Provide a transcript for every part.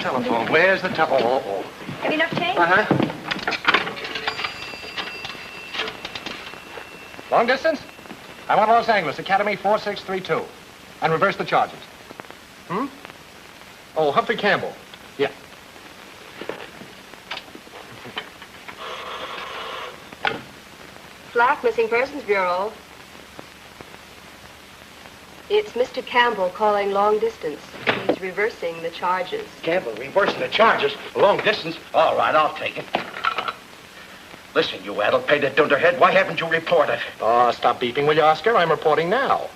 telephone. Where's the telephone? Oh. Have you enough change? Uh-huh. Long distance? I want Los Angeles, Academy 4632. And reverse the charges. Hmm? Oh, Humphrey Campbell. Yeah. Flack, Missing Persons Bureau. It's Mr. Campbell calling long distance. He's reversing the charges. Campbell, reversing the charges? Long distance? All right, I'll take it. Listen, you addle-pated dunderhead, why haven't you reported? Oh, stop beeping, will you, Oscar? I'm reporting now.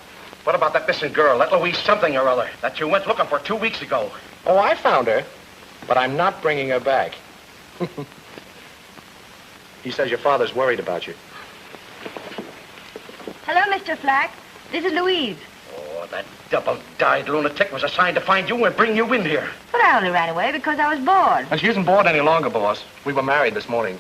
What about that missing girl, that Louise something or other, that you went looking for 2 weeks ago? Oh, I found her, but I'm not bringing her back. He says your father's worried about you. Hello, Mr. Flack. This is Louise. Oh, that double-dyed lunatic was assigned to find you and bring you in here. But I only ran away because I was bored. And she isn't bored any longer, boss. We were married this morning.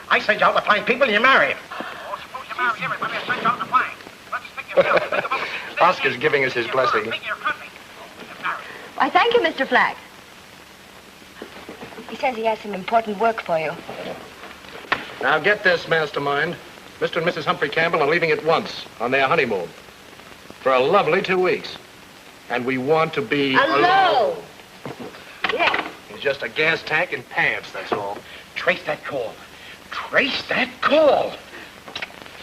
I sent you out to find people and you marry him. Oh, suppose you marry everybody I sent you out to find. Let's stick your bill. Think about it. Oscar's giving us his blessing. Why, thank you, Mr. Flack. He says he has some important work for you. Now get this, mastermind. Mr. and Mrs. Humphrey Campbell are leaving at once on their honeymoon. For a lovely 2 weeks. And we want to be alone. Yeah. He's just a gas tank and pants, that's all. Trace that call. Trace that call.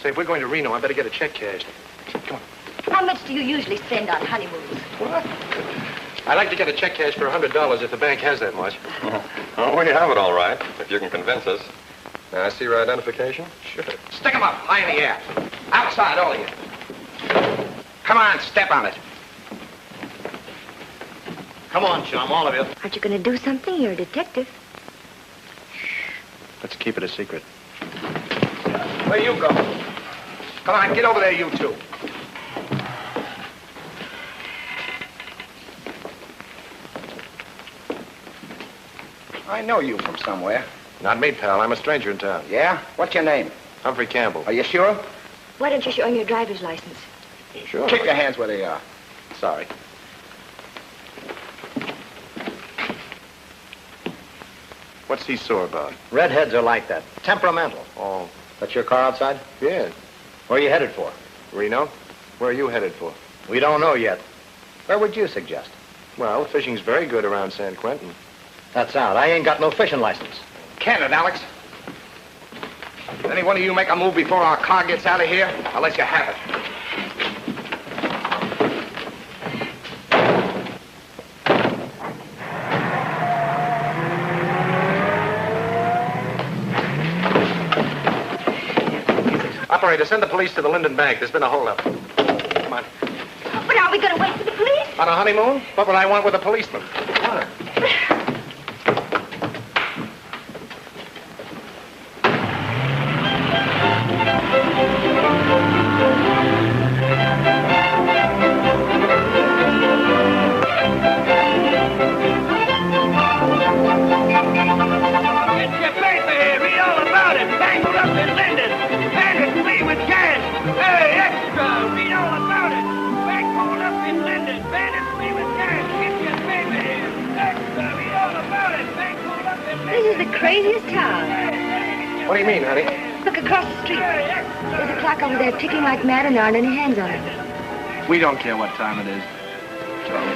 Say, if we're going to Reno, I better get a check cashed. Come on. How much do you usually spend on honeymoons? What? I'd like to get a check cash for $100 if the bank has that much. Oh, we have it all right, if you can convince us. Now, I see your identification? Sure. Stick him up, high in the air. Outside, all of you. Come on, step on it. Come on, chum, all of you. Aren't you going to do something? You're a detective. Let's keep it a secret. Where you go? Come on, get over there, you two. I know you from somewhere. Not me, pal. I'm a stranger in town. Yeah? What's your name? Humphrey Campbell. Are you sure? Why don't you show him your driver's license? Sure. Keep your hands where they are. Sorry. What's he sore about? Redheads are like that. Temperamental. Oh. That's your car outside? Yeah. Where are you headed for? Reno? Where are you headed for? We don't know yet. Where would you suggest? Well, fishing's very good around San Quentin. That's out. I ain't got no fishing license. Can it, Alex? Any one of you make a move before our car gets out of here, I'll let you have it. Operator, send the police to the Linden Bank. There's been a holdup. Come on. But are we going to wait for the police? On a honeymoon? What would I want with a policeman? What? This is the craziest town. What do you mean, honey? Look across the street. There's a clock over there ticking like mad and there aren't any hands on it. We don't care what time it is. Charlie.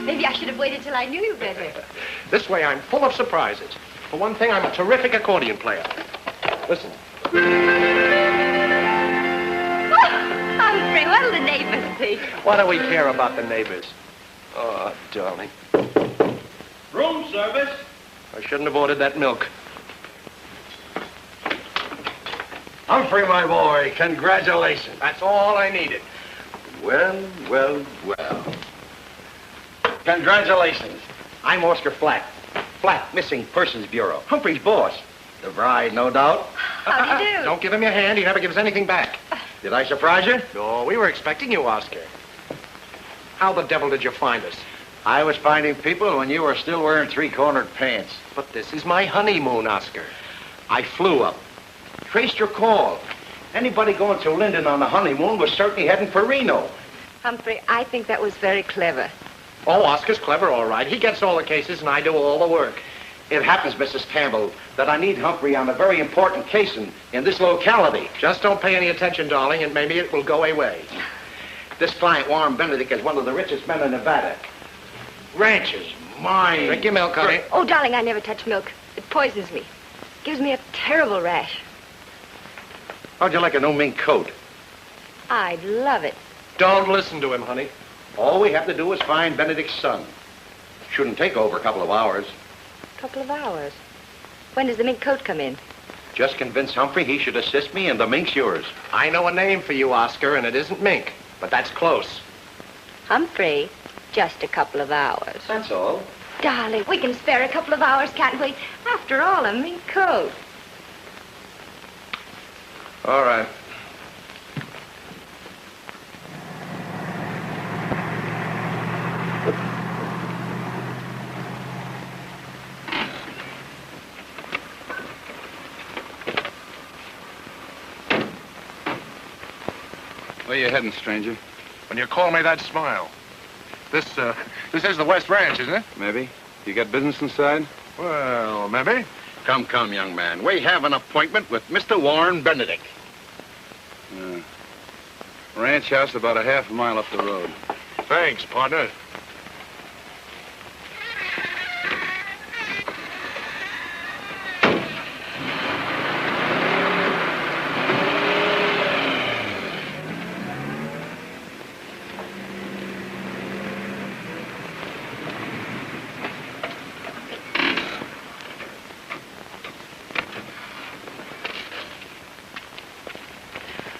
Maybe I should have waited till I knew you better. This way, I'm full of surprises. For one thing, I'm a terrific accordion player. Listen. Humphrey, what'll the neighbors think? What do we care about the neighbors? Oh, darling. Room service. I shouldn't have ordered that milk. Humphrey, my boy, congratulations. That's all I needed. Well, well, well. Congratulations. I'm Oscar Flack. Flack, Missing Persons Bureau. Humphrey's boss. The bride, no doubt. How do you do? Don't give him your hand. He never gives anything back. Did I surprise you? No, we were expecting you, Oscar. How the devil did you find us? I was finding people when you were still wearing three-cornered pants. But this is my honeymoon, Oscar. I flew up. Traced your call. Anybody going through Linden on the honeymoon was certainly heading for Reno. Humphrey, I think that was very clever. Oh, Oscar's clever, all right. He gets all the cases, and I do all the work. It happens, Mrs. Campbell, that I need Humphrey on a very important case in this locality. Just don't pay any attention, darling, and maybe it will go away. This client, Warren Benedict, is one of the richest men in Nevada. Ranches, mines. Drink your milk, honey. Oh, darling, I never touch milk. It poisons me. Gives me a terrible rash. How'd you like a no-mink coat? I'd love it. Don't listen to him, honey. All we have to do is find Benedict's son. Shouldn't take over a couple of hours. Couple of hours. When does the mink coat come in? Just convince Humphrey he should assist me, and the mink's yours. I know a name for you, Oscar, and it isn't mink, but that's close. Humphrey, just a couple of hours. That's all. Darling, we can spare a couple of hours, can't we? After all, a mink coat. All right. Where you heading, stranger? When you call me that, smile. This is the West Ranch, isn't it? Maybe. You got business inside? Well, maybe. Come, young man. We have an appointment with Mr. Warren Benedict. Ranch house about a half a mile up the road. Thanks, partner.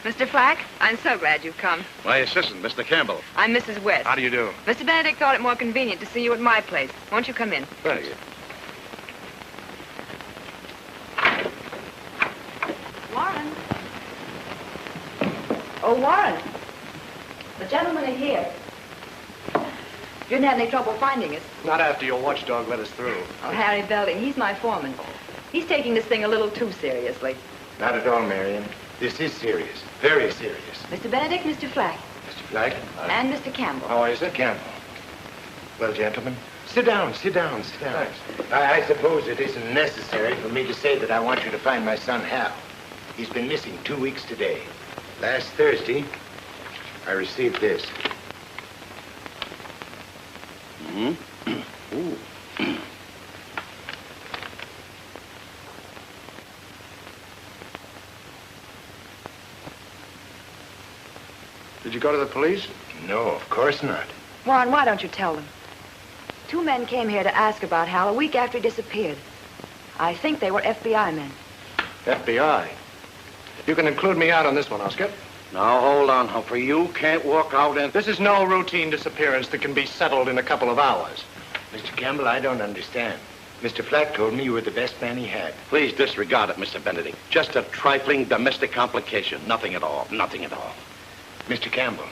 Mr. Flack, I'm so glad you've come. My assistant, Mr. Campbell. I'm Mrs. West. How do you do? Mr. Benedict thought it more convenient to see you at my place. Won't you come in? Thank you. Warren. Oh, Warren. The gentlemen are here. You didn't have any trouble finding us. Not after your watchdog let us through. Oh, Harry Belding, he's my foreman. He's taking this thing a little too seriously. Not at all, Marion. This is serious. Very serious. Mr. Benedict, Mr. Flack, Mr. Flack? and Mr. Campbell. How is it? Campbell. Well, gentlemen, sit down. Thanks. I suppose it isn't necessary for me to say that I want you to find my son, Hal. He's been missing 2 weeks today. Last Thursday, I received this. Ooh. Did you go to the police? No, of course not. Warren, why don't you tell them? 2 men came here to ask about Hal a week after he disappeared. I think they were FBI men. FBI. You can include me out on this one, Oscar. Now, hold on, Humphrey. You can't walk out and... This is no routine disappearance that can be settled in a couple of hours. Mr. Campbell, I don't understand. Mr. Flack told me you were the best man he had. Please disregard it, Mr. Benedict. Just a trifling domestic complication. Nothing at all. Nothing at all. Mr. Campbell,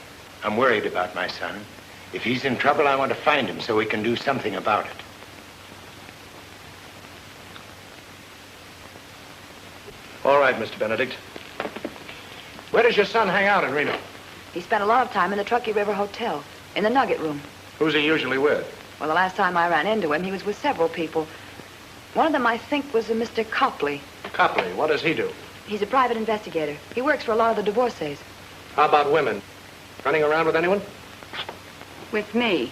I'm worried about my son. If he's in trouble, I want to find him so we can do something about it. All right, Mr. Benedict. Where does your son hang out in Reno? He spent a lot of time in the Truckee River Hotel, in the Nugget Room. Who's he usually with? Well, the last time I ran into him, he was with several people. One of them, I think, was a Mr. Copley. Copley. What does he do? He's a private investigator. He works for a lot of the divorcees. How about women? Running around with anyone? With me.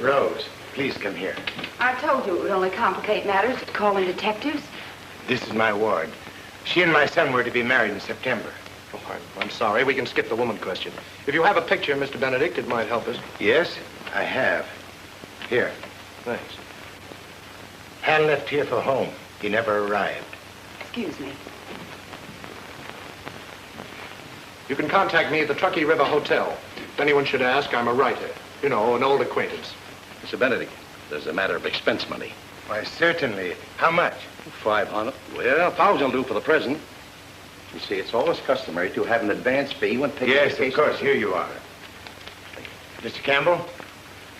Rose, please come here. I told you it would only complicate matters to call in detectives. This is my ward. She and my son were to be married in September. Oh, I'm sorry. We can skip the woman question. If you have a picture, Mr. Benedict, it might help us. Yes, I have. Here. Thanks. Hal left here for home. He never arrived. Excuse me. You can contact me at the Truckee River Hotel. If anyone should ask, I'm a writer. You know, an old acquaintance. Mr. Benedict, there's a matter of expense money. Why, certainly. How much? 500. Well, 1,000 will do for the present. You see, it's always customary to have an advance fee when taking Yes, the case. of course. Here you are. Mr. Campbell,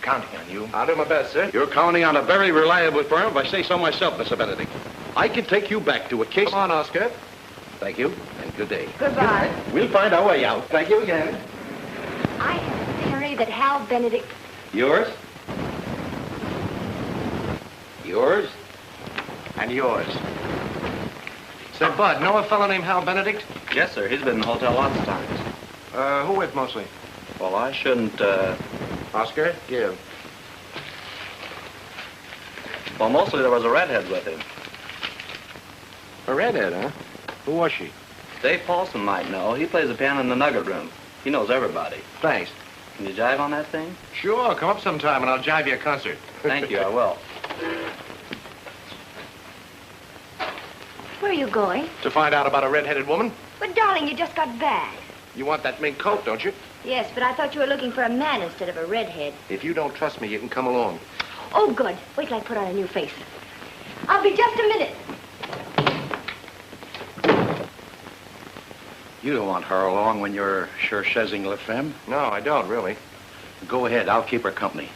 Counting on you. I'll do my best, sir. You're counting on a very reliable firm, if I say so myself, Mr. Benedict. I can take you back to a case... Come on, Oscar. Thank you, and good day. Goodbye. We'll find our way out. Thank you again. I have a theory that Hal Benedict... Yours? Yours? And yours. Say, Bud, know a fellow named Hal Benedict? Yes, sir. He's been in the hotel lots of times. Who with mostly? Well, I shouldn't, Oscar? Give. Well, mostly there was a redhead with him. A redhead, huh? Who was she? Dave Paulson might know. He plays the piano in the Nugget Room. He knows everybody. Thanks. Can you jive on that thing? Sure, come up sometime and I'll jive you a concert. Thank you, I will. Where are you going? To find out about a red-headed woman? But, darling, you just got back. You want that mink coat, don't you? Yes, but I thought you were looking for a man instead of a redhead. If you don't trust me, you can come along. Oh, good. Wait till I put on a new face. I'll be just a minute. You don't want her along when you're cherchezing la femme. No, I don't, really. Go ahead, I'll keep her company.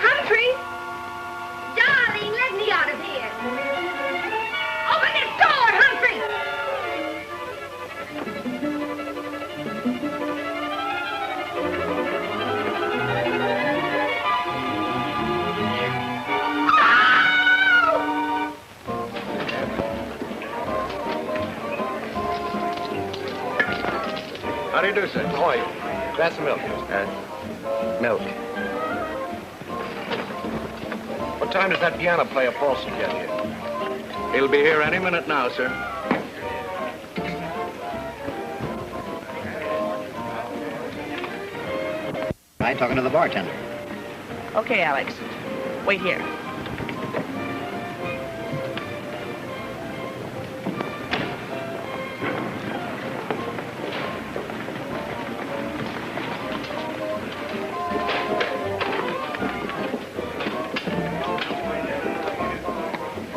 Humphrey! Darling, let me out of here. Open this door, Humphrey! How do you do, sir? How are you? Grab some milk. Milk. What time does that piano player Paulson get here? He'll be here any minute now, sir. I'm talking to the bartender. Okay, Alex. Wait here.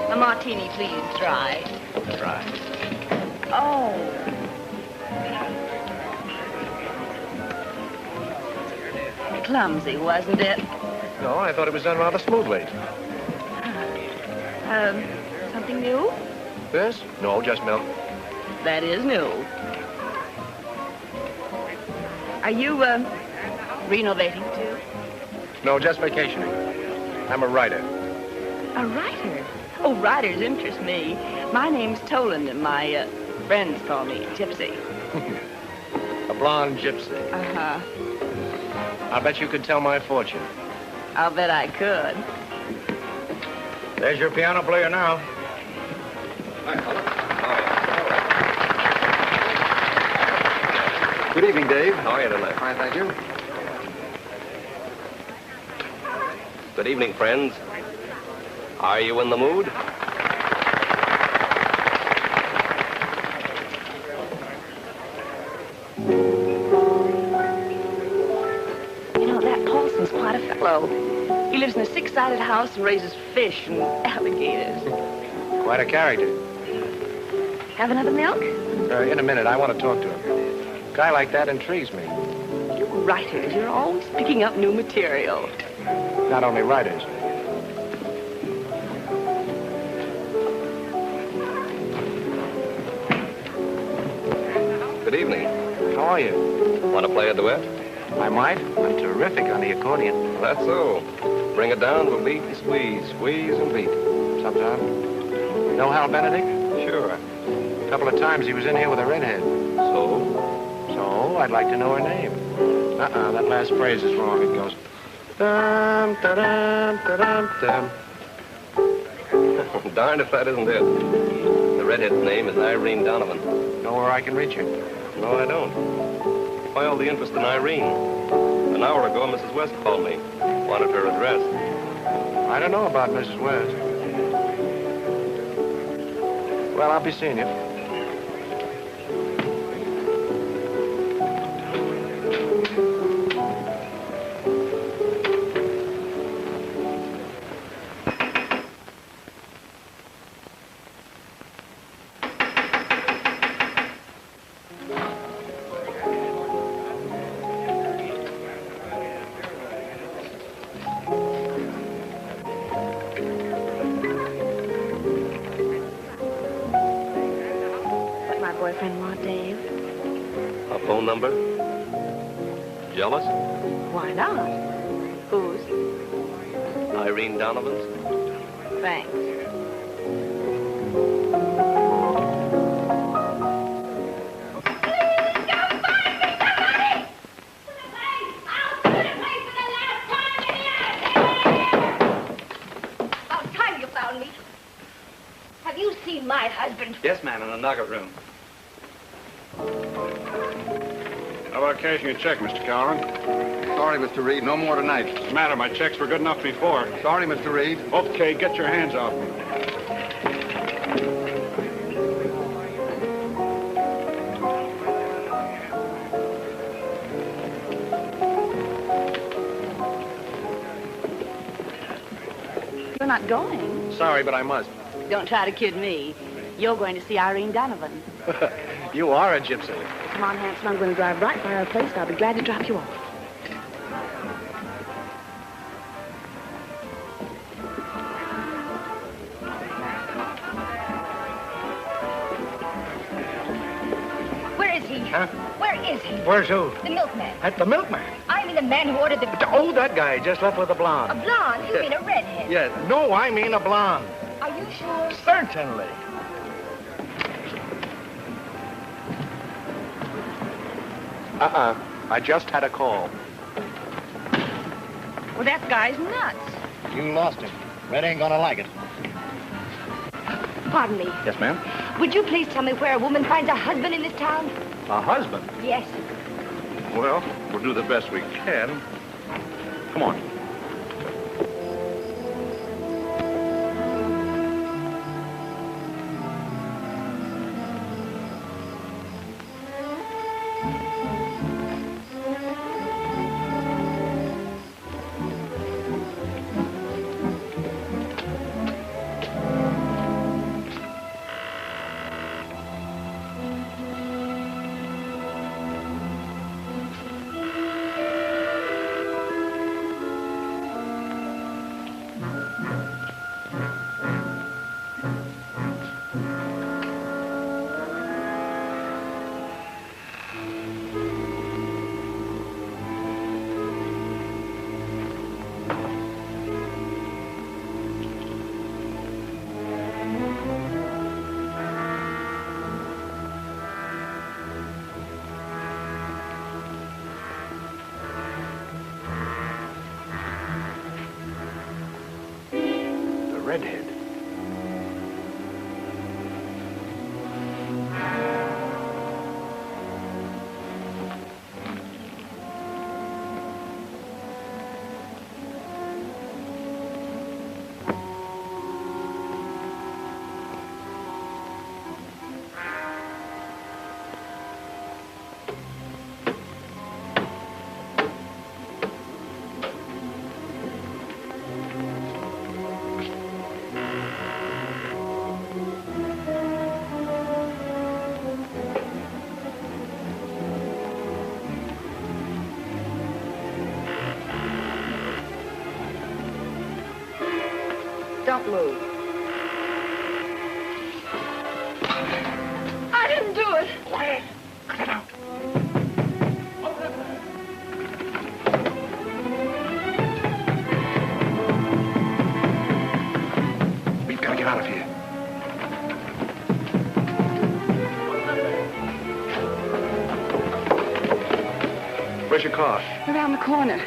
A martini, please. Dry. Dry. Oh. Clumsy, wasn't it? No, I thought it was done rather smoothly. Something new? This? No, just milk. That is new. Are you, renovating too? No, just vacationing. I'm a writer. A writer? Oh, writers interest me. My name's Toland, and my, friends call me Gypsy. A blonde gypsy. Uh-huh. I bet you could tell my fortune. I'll bet I could. There's your piano player now. Good evening, Dave. How are you tonight? Fine, thank you. Good evening, friends. Are you in the mood? You know, that Paulson's quite a fellow. He lives in a six-sided house and raises fish and alligators. Quite a character. Have another milk? In a minute, I want to talk to him. A guy like that intrigues me. You writers, you're always picking up new material. Not only writers. Good evening. How are you? Want to play a duet? I might. I'm terrific on the accordion. That's so. Bring it down to a beat and squeeze, squeeze and beat. Sometime. Know Hal Benedict? Sure. A couple of times he was in here with a redhead. So? So, I'd like to know her name. That last phrase is wrong. It goes... Dum, da-dum, da-dum, dum. Darned if that isn't it. The redhead's name is Irene Donovan. Know where I can reach her? No, I don't. Why all the interest in Irene? An hour ago, Mrs. West called me. Wanted her address. I don't know about Mrs. West. Well, I'll be seeing you. boyfriend want, Dave? A phone number? Jealous? Why not? Whose? Irene Donovan's? Thanks. Have you seen my husband? Yes, ma'am, in the nugget room. How about cashing a check, Mr. Cowron? Sorry, Mr. Reed. No more tonight. What's the matter? My checks were good enough before. Sorry, Mr. Reed. Okay, get your hands off me. You're not going. Sorry, but I must. Don't try to kid me. You're going to see Irene Donovan. You are a gypsy. Come on, handsome. I'm going to drive right by our place, and I'll be glad to drop you off. Where is he? Huh? Where is he? Where's who? The milkman. At the milkman. I mean the man who ordered the... Oh, that guy just left with a A blonde. blonde? You mean a redhead? Yeah, no, I mean a blonde. Are you sure? Certainly. I just had a call. Well, that guy's nuts. You lost him. Red ain't gonna like it. Pardon me. Yes, ma'am? Would you please tell me where a woman finds a husband in this town? A husband? Yes. Well, we'll do the best we can. Come on. Redhead. Don't move. I didn't do it. Quiet. Cut it out. We've got to get out of here. Where's your car? Around the corner.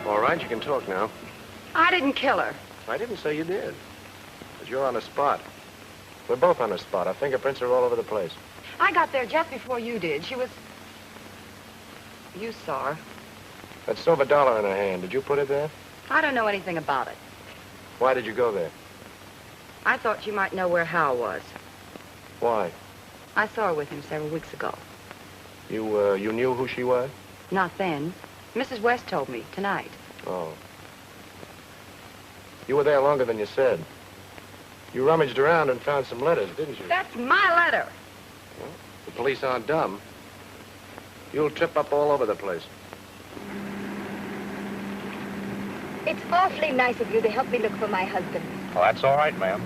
All right, you can talk now. I didn't kill her. I didn't say you did. But you're on the spot. We're both on the spot. Our fingerprints are all over the place. I got there just before you did. She was... You saw her. That silver dollar in her hand, did you put it there? I don't know anything about it. Why did you go there? I thought you might know where Hal was. Why? I saw her with him several weeks ago. You knew who she was? Not then. Mrs. West told me tonight. Oh. You were there longer than you said. You rummaged around and found some letters, didn't you? That's my letter. Well, the police aren't dumb. You'll trip up all over the place. It's awfully nice of you to help me look for my husband. Well, that's all right, ma'am.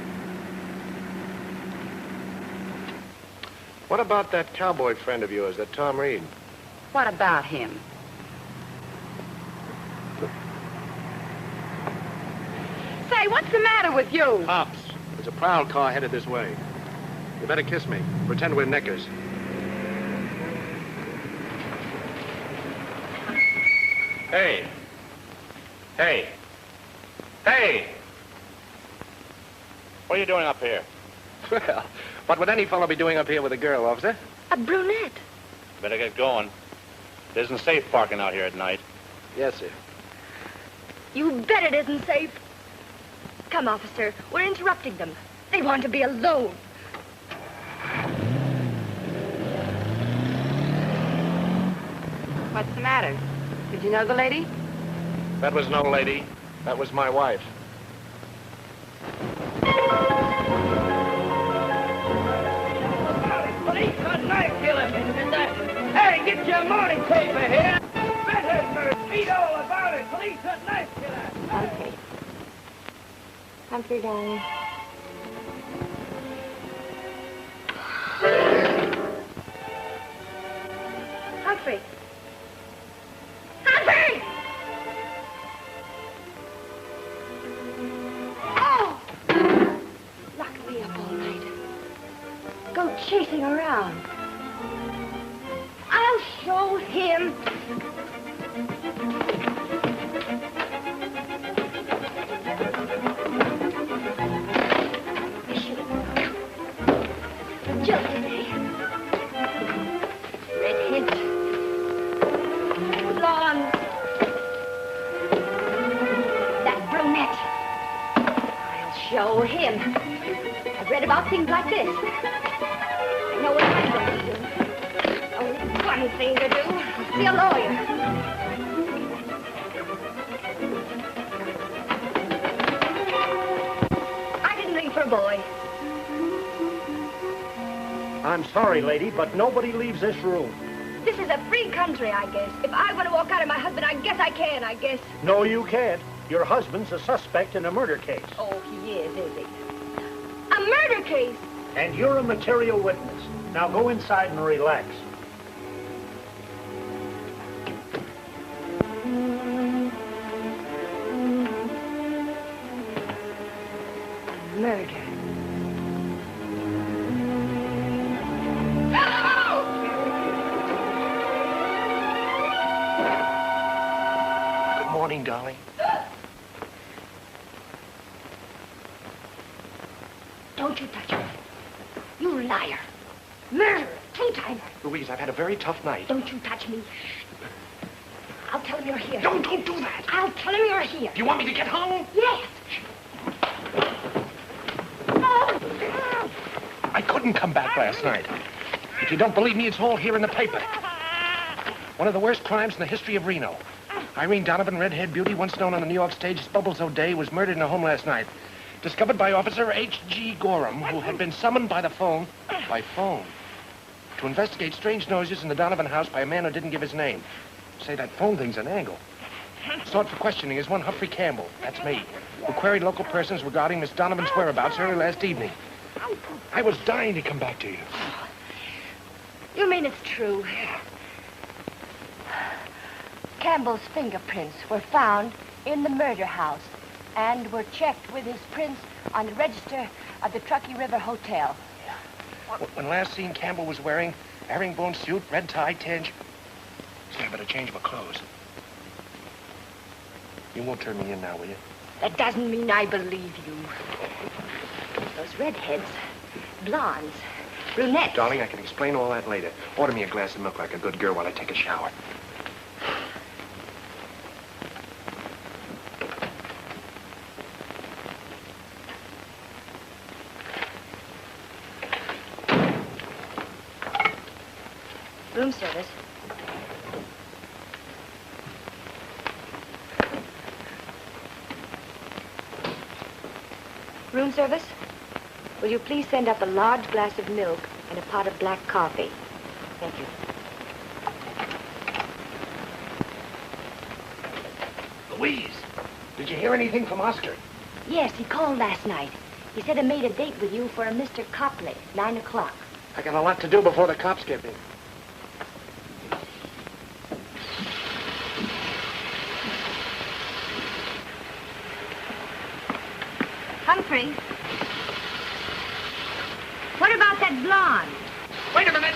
What about that cowboy friend of yours, that Tom Reed? What about him? Say, what's the matter with you? Pops, there's a prowl car headed this way. You better kiss me. Pretend we're neckers. Hey. Hey. Hey! What are you doing up here? Well, what would any fellow be doing up here with a girl, officer? A brunette. Better get going. It isn't safe parking out here at night. Yes, sir. You bet it isn't safe. Come, officer. We're interrupting them. They want to be alone. What's the matter? Did you know the lady? That was no lady. That was my wife. Police got knife killing. Hey, get your morning paper here. Redheads murder. Read all about it. Police got knife killing. Humphrey. Humphrey, darling. Humphrey. Humphrey! Oh! Locked me up all night. Go chasing around. I'll show him. Just today. Redheads. Blonde. That brunette. I'll show him. I've read about things like this. I know what I'm going to do. Only one thing to do. I'll see a lawyer. I didn't ring for a boy. I'm sorry, lady, but nobody leaves this room. This is a free country, I guess. If I want to walk out of my husband, I guess I can, I guess. No, you can't. Your husband's a suspect in a murder case. Oh, he is he? A murder case? And you're a material witness. Now go inside and relax. Murder. Good morning, darling. Don't you touch her. You liar. Murderer. Two-timer. Louise, I've had a very tough night. Don't you touch me. I'll tell him you're here. No, don't do that. I'll tell him you're here. Do you want me to get hung? Yes. I couldn't come back last night. If you don't believe me, it's all here in the paper. One of the worst crimes in the history of Reno. Irene Donovan, redhead beauty, once known on the New York stage as Bubbles O'Day, was murdered in her home last night. Discovered by Officer H.G. Gorham, who had been summoned by phone, to investigate strange noises in the Donovan house by a man who didn't give his name. Say, that phone thing's an angle. Sought for questioning is one Humphrey Campbell, that's me, who queried local persons regarding Miss Donovan's whereabouts early last evening. I was dying to come back to you. You mean it's true? Campbell's fingerprints were found in the murder house and were checked with his prints on the register of the Truckee River Hotel. When last seen, Campbell was wearing a herringbone suit, red tie, tinge. Say, I better change my clothes. You won't turn me in now, will you? That doesn't mean I believe you. Those redheads, blondes, brunettes. Darling, I can explain all that later. Order me a glass of milk like a good girl while I take a shower. Room service. Room service? Will you please send up a large glass of milk and a pot of black coffee? Thank you. Louise, did Did you hear anything from Oscar? Yes, he called last night. He said he made a date with you for a Mr. Copley, 9 o'clock. I got a lot to do before the cops get me. Humphrey. What about that blonde? Wait a minute.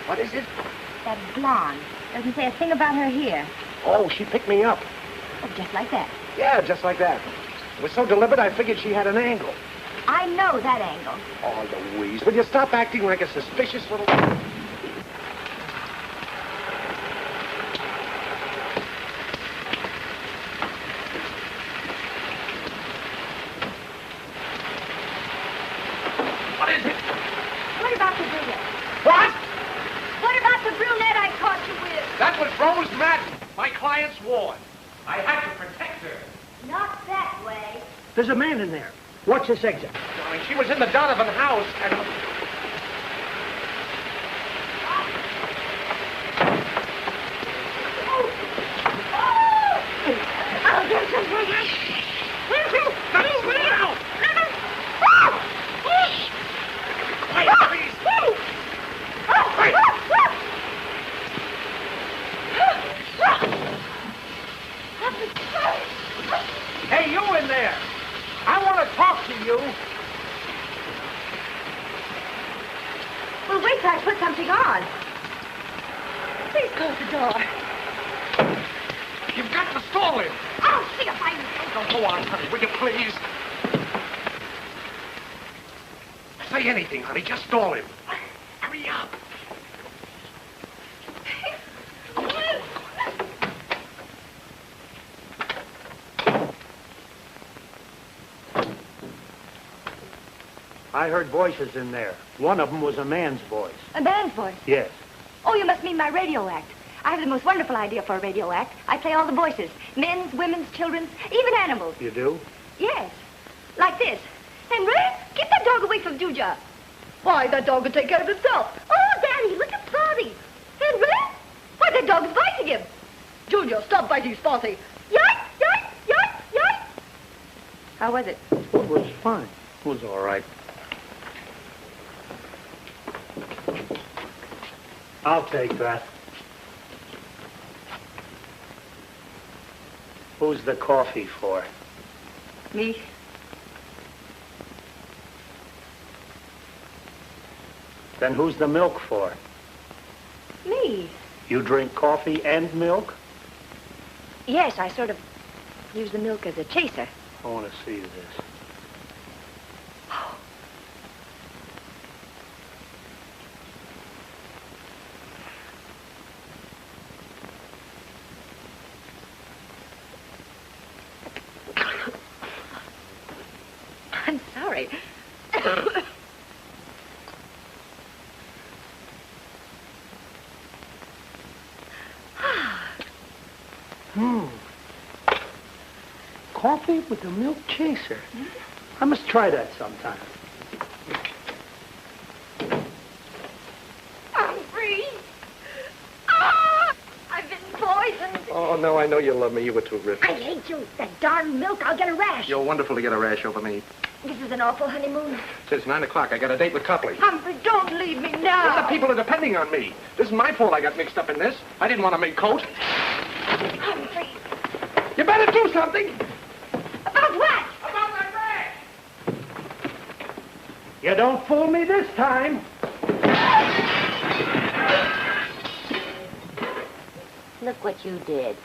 What is it? That blonde. Doesn't say a thing about her here. Oh, she picked me up. Oh, just like that. Yeah, just like that. It was so deliberate, I figured she had an angle. I know that angle. Oh, Louise, will you stop acting like a suspicious little... What is it? What about the brunette? What? What about the brunette I caught you with? That was Rose Madden, my client's ward. I had to protect her. Not that way. There's a man in there. Watch this exit. Darling, she was in the Donovan house and... I'll get some for you. Quiet, please. Hey, you in there! I want to talk to you. Well, wait till I put something on. Please close the door. You've got to stall him. I'll see if I can... Oh, go on, honey, will you please? Say anything, honey, just stall him. Hurry up. I heard voices in there. One of them was a man's voice. A man's voice? Yes. Oh, you must mean my radio act. I have the most wonderful idea for a radio act. I play all the voices. Men's, women's, children's, even animals. You do? Yes. Like this. Henry, keep that dog away from Juja. Why, that dog will take care of himself. Oh, Daddy, look at Spotty. Henry? Why, that dog is biting him. Julia, stop biting Spotty. Yoink, yoink, yoink, yoink. How was it? It was fine. It was all right. I'll take that. Who's the coffee for? Me. Then who's the milk for? Me. You drink coffee and milk? Yes, I sort of use the milk as a chaser. I want to see this. I'm sorry. Coffee with a milk chaser. I must try that sometime. Humphrey! Ah! I've been poisoned. Oh, no, I know you love me. You were terrific. I hate you. That darn milk, I'll get a rash. You're wonderful to get a rash over me. This is an awful honeymoon. Since 9 o'clock, I got a date with Copley. Humphrey, don't leave me now. Well, the people are depending on me. This is my fault I got mixed up in this. I didn't want to make coat. Humphrey. You better do something. About what? About my rash. You don't fool me this time. Look what you did.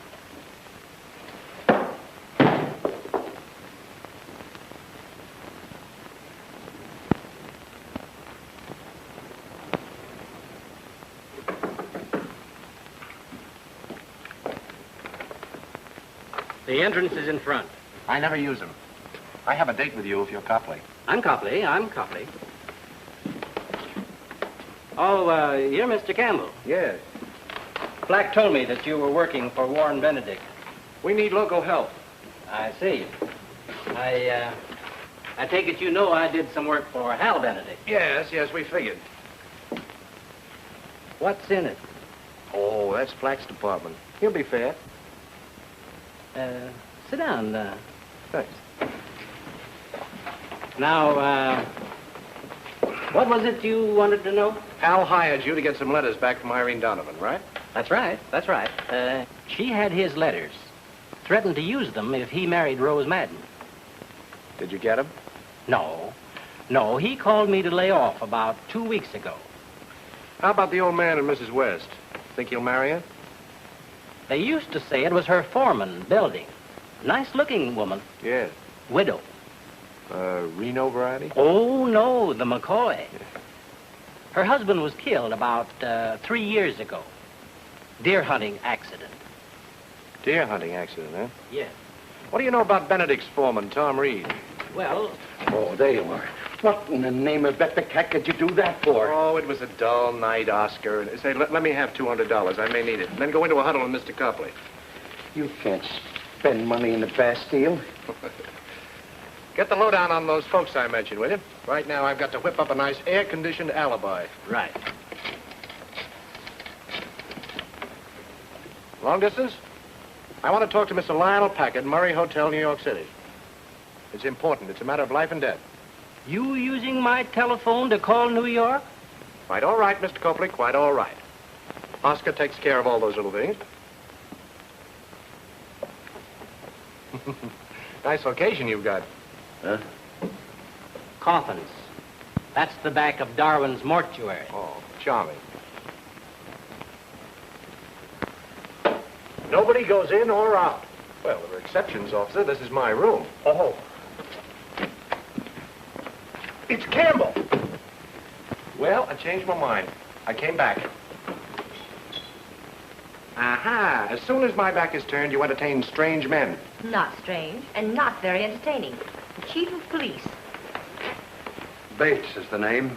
The entrance is in front. I never use them. I have a date with you if you're Copley. I'm Copley. Oh, you're Mr. Campbell. Yes. Black told me that you were working for Warren Benedict. We need local help. I see. I take it you know I did some work for Hal Benedict. Yes, we figured. What's in it? Oh, that's Black's department. He'll be fair. Sit down. Thanks. Now, what was it you wanted to know? Hal hired you to get some letters back from Irene Donovan, right? That's right. That's right. She had his letters. Threatened to use them if he married Rose Madden. Did you get them? No. No, he called me to lay off about 2 weeks ago. How about the old man and Mrs. West? Think he'll marry her? They used to say it was her foreman, Belding. Nice-looking woman. Yes. Widow. Reno variety? Oh, no, the McCoy. Her husband was killed about 3 years ago. Deer hunting accident. Deer hunting accident, huh? Yes. What do you know about Benedict's foreman, Tom Reed? Well... Oh, there you are. What in the name of Beck did you do that for? Oh, it was a dull night, Oscar. Say, let me have $200. I may need it. And then go into a huddle with Mr. Copley. You can't spend money in the Bastille. Get the lowdown on those folks I mentioned, will you? Right now, I've got to whip up a nice air-conditioned alibi. Right. Long distance? I want to talk to Mr. Lionel Packard, Murray Hotel, New York City. It's important. It's a matter of life and death. You using my telephone to call New York? Quite all right, Mr. Copley, quite all right. Oscar takes care of all those little things. Nice location you've got. Huh? Coffins. That's the back of Darwin's mortuary. Oh, charming. Nobody goes in or out. Well, there are exceptions, officer. This is my room. Oh. It's Campbell. Well, I changed my mind. I came back. Aha! As soon as my back is turned, you entertain strange men. Not strange, and not very entertaining. The chief of police. Bates is the name.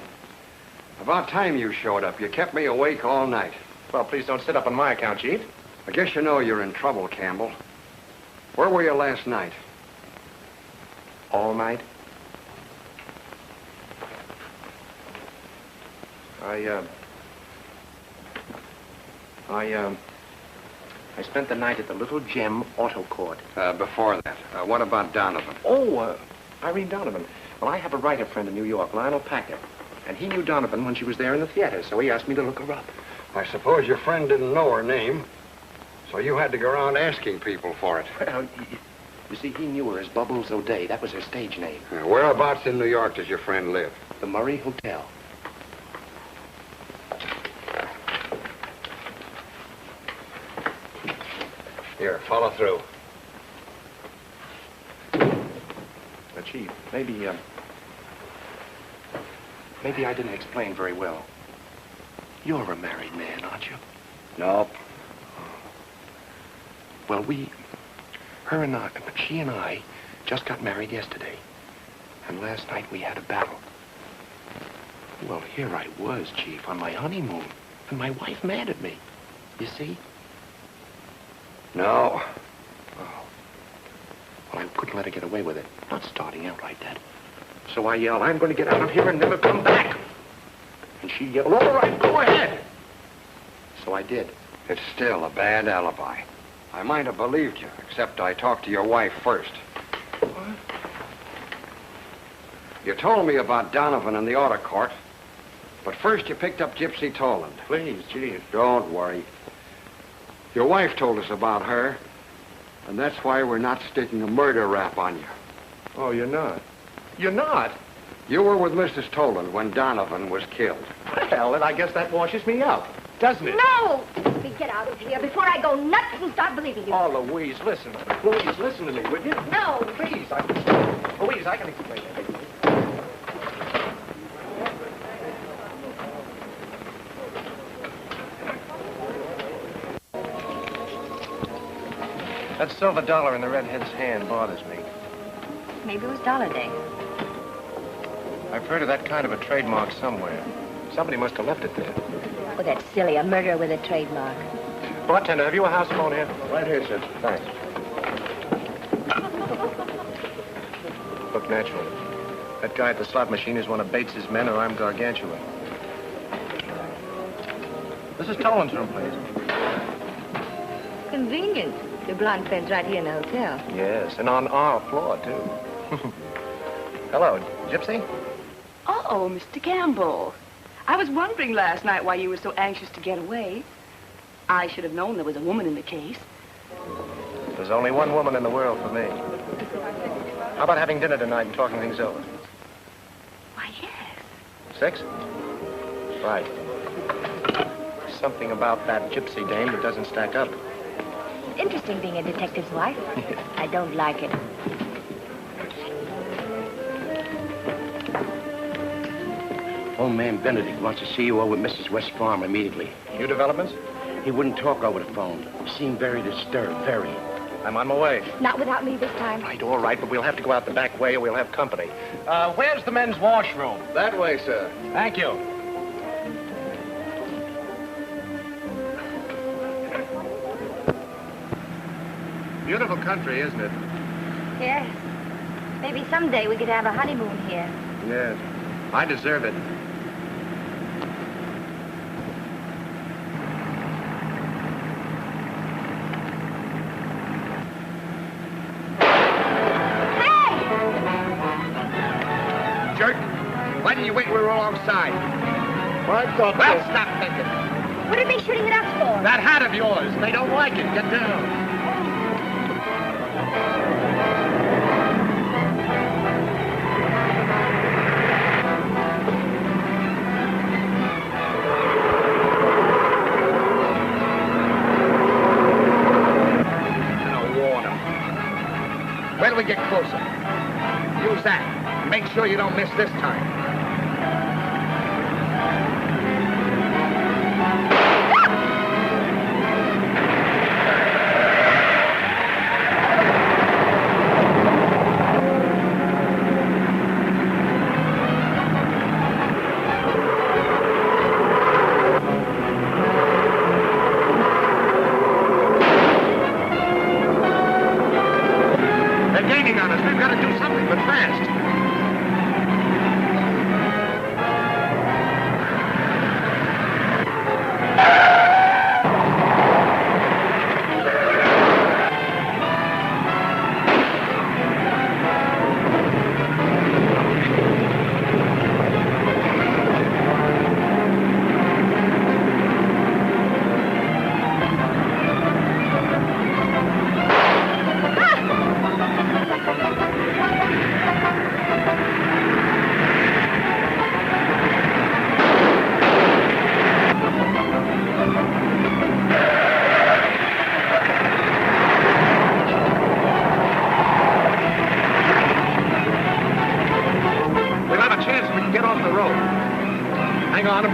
About time you showed up. You kept me awake all night. Well, please don't sit up on my account, Chief. I guess you know you're in trouble, Campbell. Where were you last night? All night? I spent the night at the Little Gem Auto Court. Before that, what about Donovan? Oh, Irene Donovan. Well, I have a writer friend in New York, Lionel Packard. And he knew Donovan when she was there in the theater, so he asked me to look her up. I suppose your friend didn't know her name, so you had to go around asking people for it. Well, you see, he knew her as Bubbles O'Day. That was her stage name. Whereabouts in New York does your friend live? The Murray Hotel. Here, follow through. Chief, maybe I didn't explain very well. You're a married man, aren't you? Nope. Well, she and I just got married yesterday. And last night we had a battle. Well, here I was, Chief, on my honeymoon. And my wife mad at me. You see? No. Oh. Well, I couldn't let her get away with it. Not starting out like that. So I yelled, I'm going to get out of here and never come back. And she yelled, all right, go ahead. So I did. It's still a bad alibi. I might have believed you, except I talked to your wife first. What? You told me about Donovan and the auto court, but first you picked up Gypsy Toland. Please, Chief. Don't worry. Your wife told us about her, and that's why we're not sticking a murder rap on you. Oh, you're not? You're not? You were with Mrs. Toland when Donovan was killed. Well, then I guess that washes me out, doesn't it? No! Let me get out of here before I go nuts and start believing you. Oh, Louise, listen. Louise, listen to me, will you? No. Please, Louise, I can explain everything. That silver dollar in the redhead's hand bothers me. Maybe it was Dollar Day. I've heard of that kind of a trademark somewhere. Somebody must have left it there. Oh, that's silly. A murderer with a trademark. Bartender, have you a house phone here? Right here, sir. Thanks. Look natural. That guy at the slot machine is one of Bates's men, or I'm gargantuan. This is Toland's room, please. convenient. Your blonde friend's right here in the hotel. Yes, and on our floor, too. Hello, Gypsy? Oh, Mr. Campbell. I was wondering last night why you were so anxious to get away. I should have known there was a woman in the case. There's only one woman in the world for me. How about having dinner tonight and talking things over? Why, yes. 6? Right. Something about that Gypsy dame that doesn't stack up. Interesting being a detective's wife. I don't like it. Old man Benedict wants to see you over at Mrs. West's farm immediately. New developments? He wouldn't talk over the phone. He seemed very disturbed, very. I'm on my way. Not without me this time. Right, all right, but we'll have to go out the back way or we'll have company. Where's the men's washroom? That way, sir. Thank you. Beautiful country, isn't it? Yes. Maybe someday we could have a honeymoon here. Yes. I deserve it. Jerk, why didn't you wait when we were alongside? I thought Well, stop thinking. What are they shooting at us for? That hat of yours. They don't like it. Get down. Wait till we get closer. Use that. Make sure you don't miss this time.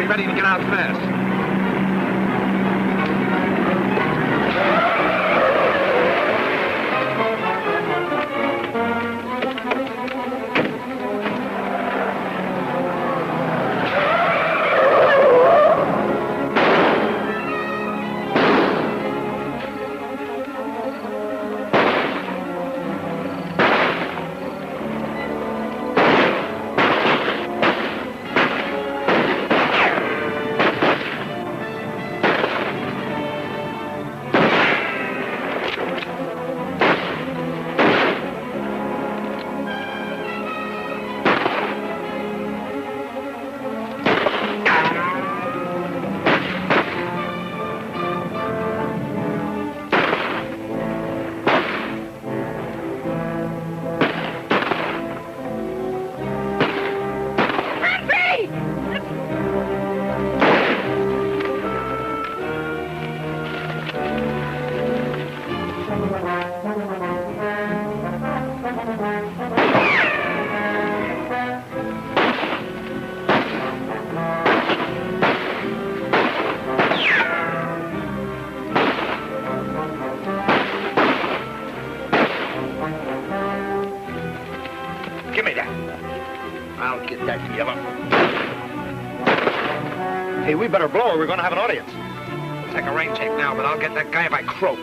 Ready to get out fast. Give me that. I'll get that yellow. Hey, we better blow or we're going to have an audience. We'll take a rain tape now, but I'll get that guy if I croak.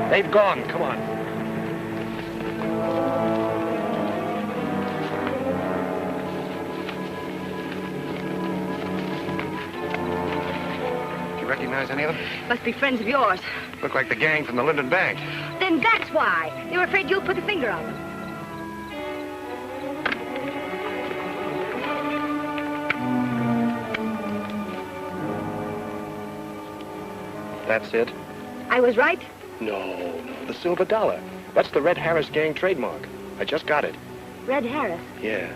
They've gone. Come on. Recognize any of them? Must be friends of yours. Look like the gang from the Linden Bank. Then that's why. They were afraid you'll put the finger on them. That's it? I was right? No, the silver dollar. That's the Red Harris gang trademark. I just got it. Red Harris? Yeah.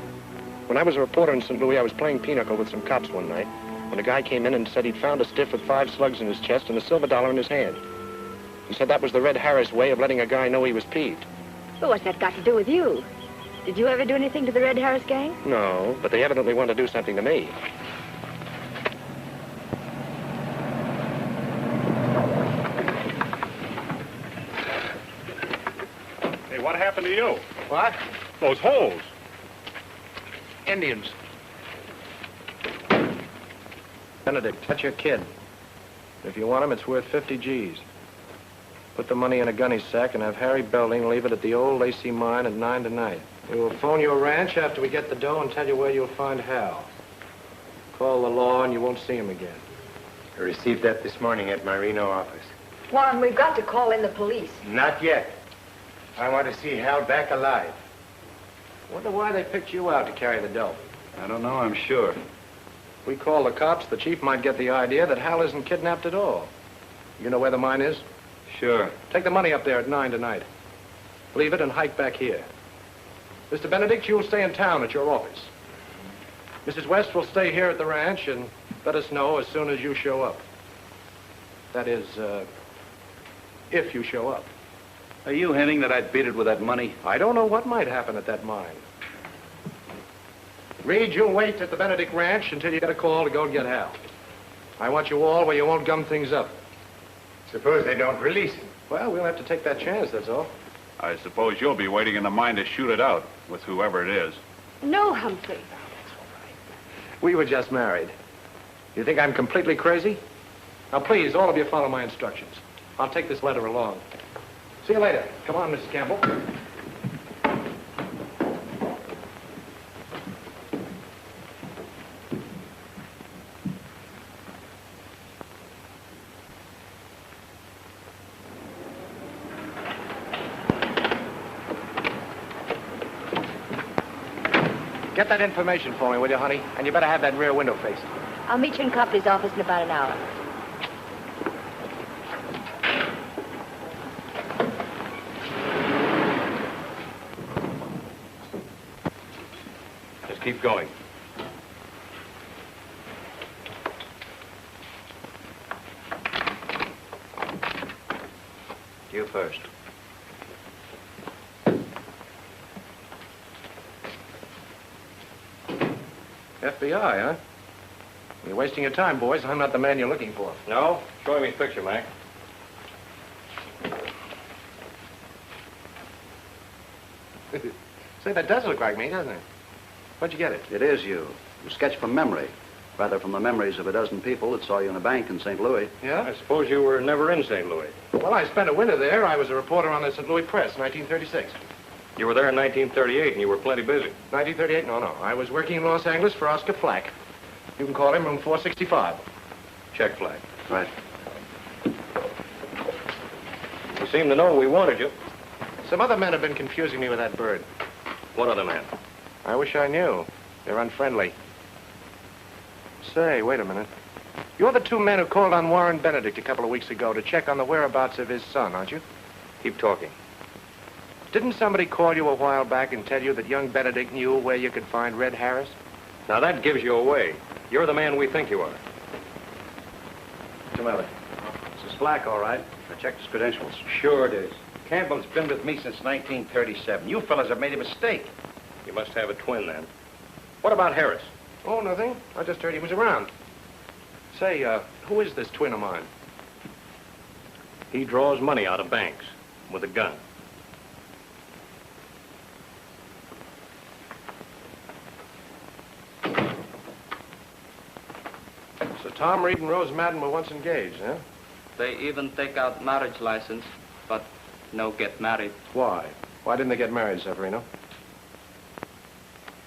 When I was a reporter in St. Louis, I was playing pinochle with some cops one night when a guy came in and said he'd found a stiff with 5 slugs in his chest and a silver dollar in his hand. He said that was the Red Harris way of letting a guy know he was peeved. But what's that got to do with you? Did you ever do anything to the Red Harris gang? No, but they evidently want to do something to me. Hey, what happened to you? What? Those holes. Indians. Benedict, that's your kid. If you want him, it's worth 50 G's. Put the money in a gunny sack and have Harry Belding leave it at the old Lacey mine at 9 tonight. We will phone your ranch after we get the dough and tell you where you'll find Hal. Call the law and you won't see him again. I received that this morning at my Reno office. Juan, we've got to call in the police. Not yet. I want to see Hal back alive. Wonder why they picked you out to carry the dough. I don't know, I'm sure. We call the cops, the chief might get the idea that Hal isn't kidnapped at all. You know where the mine is? Sure. Take the money up there at 9 tonight. Leave it and hike back here. Mr. Benedict, you'll stay in town at your office. Mrs. West will stay here at the ranch and let us know as soon as you show up. That is, if you show up. Are you hinting that I'd beat it with that money? I don't know what might happen at that mine. Reed, you'll wait at the Benedict Ranch until you get a call to go and get Hal. I want you all where you won't gum things up. Suppose they don't release him. Well, we'll have to take that chance, that's all. I suppose you'll be waiting in the mine to shoot it out with whoever it is. No, Humphrey. We were just married. You think I'm completely crazy? Now, please, all of you follow my instructions. I'll take this letter along. See you later. Come on, Mrs. Campbell. Get that information for me, will you, honey? And you better have that rear window faced. I'll meet you in Copley's office in about an hour. Just keep going. You first. FBI, huh? You're wasting your time, boys. I'm not the man you're looking for. No? Show me his picture, Mac. Say, that does look like me, doesn't it? Where'd you get it? It is you. You sketched from memory. Rather from the memories of a dozen people that saw you in a bank in St. Louis. Yeah? I suppose you were never in St. Louis. Well, I spent a winter there. I was a reporter on the St. Louis Press, 1936. You were there in 1938, and you were plenty busy. 1938? No. I was working in Los Angeles for Oscar Flack. You can call him room 465. Check flag. Right. You seem to know we wanted you. Some other men have been confusing me with that bird. What other man? I wish I knew. They're unfriendly. Say, wait a minute. You're the two men who called on Warren Benedict a couple of weeks ago to check on the whereabouts of his son, aren't you? Keep talking. Didn't somebody call you a while back and tell you that young Benedict knew where you could find Red Harris? Now, that gives you away. You're the man we think you are. Mr. Miller. This is Flack, all right. I checked his credentials. Sure it is. Campbell's been with me since 1937. You fellas have made a mistake. You must have a twin, then. What about Harris? Oh, nothing. I just heard he was around. Say, who is this twin of mine? He draws money out of banks with a gun. So Tom Reed and Rose Madden were once engaged, huh? They even take out marriage license, but no get married. Why? Why didn't they get married, Severino?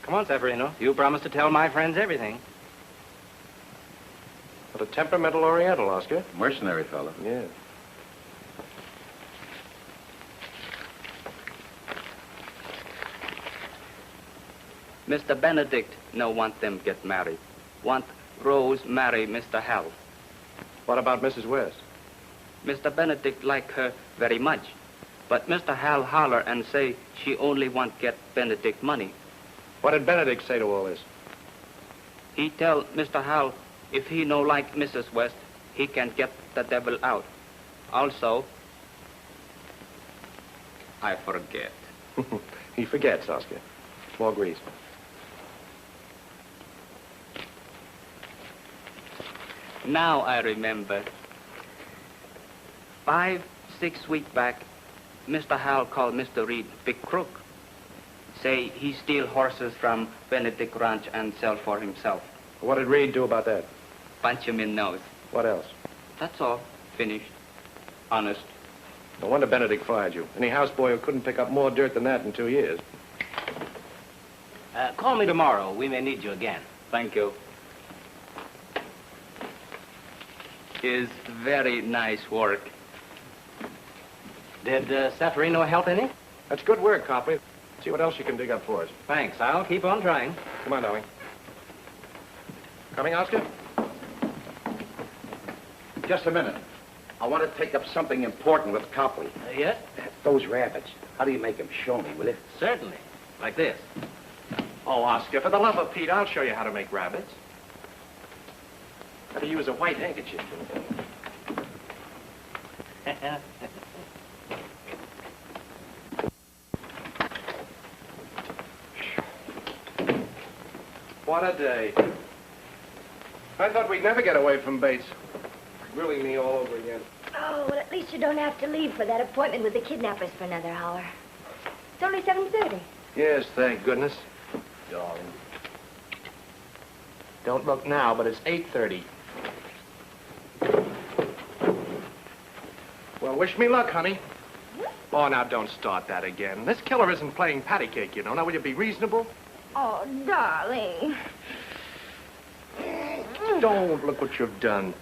Come on, Severino. You promised to tell my friends everything. What a temperamental Oriental, Oscar. Mercenary fellow. Yeah. Mr. Benedict no want them get married. Want Rose marry Mr. Hal. What about Mrs. West? Mr. Benedict like her very much. But Mr. Hal holler and say she only want get Benedict money. What did Benedict say to all this? He tell Mr. Hal if he no like Mrs. West, he can get the devil out. Also, I forget. He forgets, Oscar. More grease. Now I remember. 5, 6 weeks back, Mr. Hal called Mr. Reed big crook. Say he steal horses from Benedict Ranch and sell for himself. What did Reed do about that? Punch him in nose. What else? That's all. Finished. Honest. No wonder Benedict fired you. Any houseboy who couldn't pick up more dirt than that in 2 years. Call me tomorrow. We may need you again. Thank you. Is very nice work. Did Seferino help any? That's good work, Copley. See what else you can dig up for us. Thanks. I'll keep on trying. Come on, darling. Coming, Oscar? Just a minute. I want to take up something important with Copley. Yes? Those rabbits. How do you make them? Show me, will you? Certainly. Like this. Oh, Oscar, for the love of Pete, I'll show you how to make rabbits. How to use a white handkerchief. What a day. I thought we'd never get away from Bates. Grilling me all over again. Oh, well, at least you don't have to leave for that appointment with the kidnappers for another hour. It's only 7:30. Yes, thank goodness. Darling. Don't look now, but it's 8:30. Well, wish me luck, honey. Oh, now don't start that again. This killer isn't playing patty cake, you know. Now, will you be reasonable? Oh, darling. Don't look what you've done.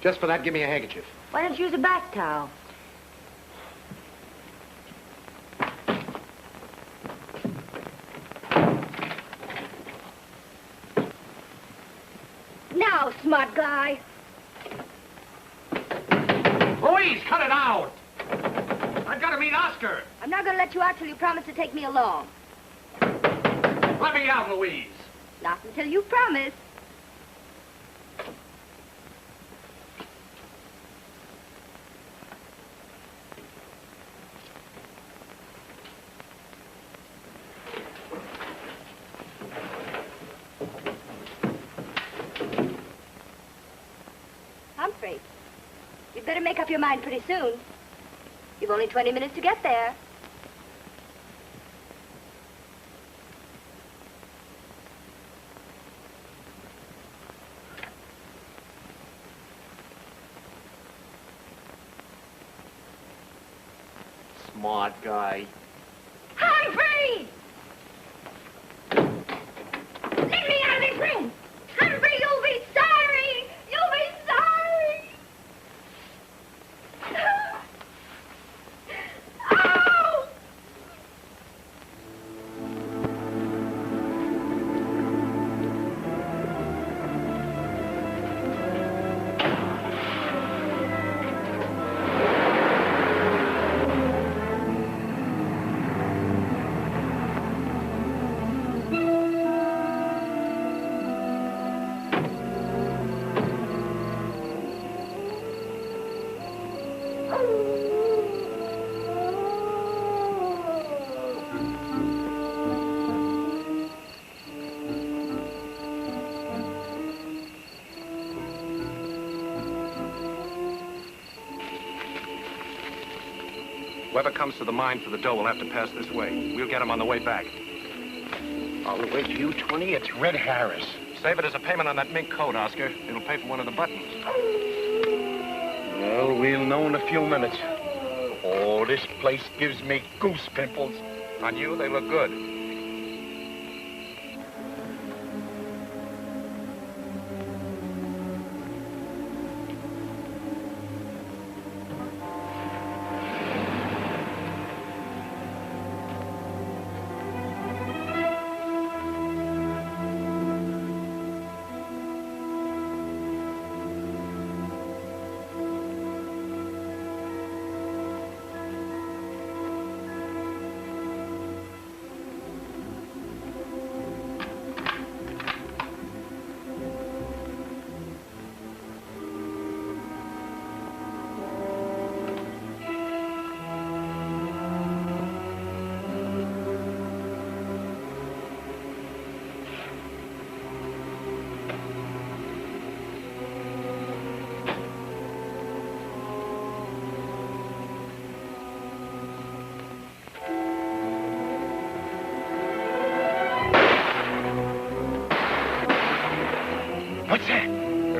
Just for that, give me a handkerchief. Why don't you use a bath towel? Now, smart guy. Louise, cut it out! I've got to meet Oscar. I'm not going to let you out till you promise to take me along. Let me out, Louise. Not until you promise. Humphrey, you'd better make up your mind pretty soon. You've only 20 minutes to get there. Smart guy. Humphrey! Let me out of this room! Humphrey, you'll be sorry! You'll be sorry! Oh! Whoever comes to the mine for the dough will have to pass this way. We'll get him on the way back. I'll wait you 20. It's Red Harris. Save it as a payment on that mink coat, Oscar. It'll pay for one of the buttons. Well, we'll know in a few minutes. Oh, this place gives me goose pimples. On you, they look good.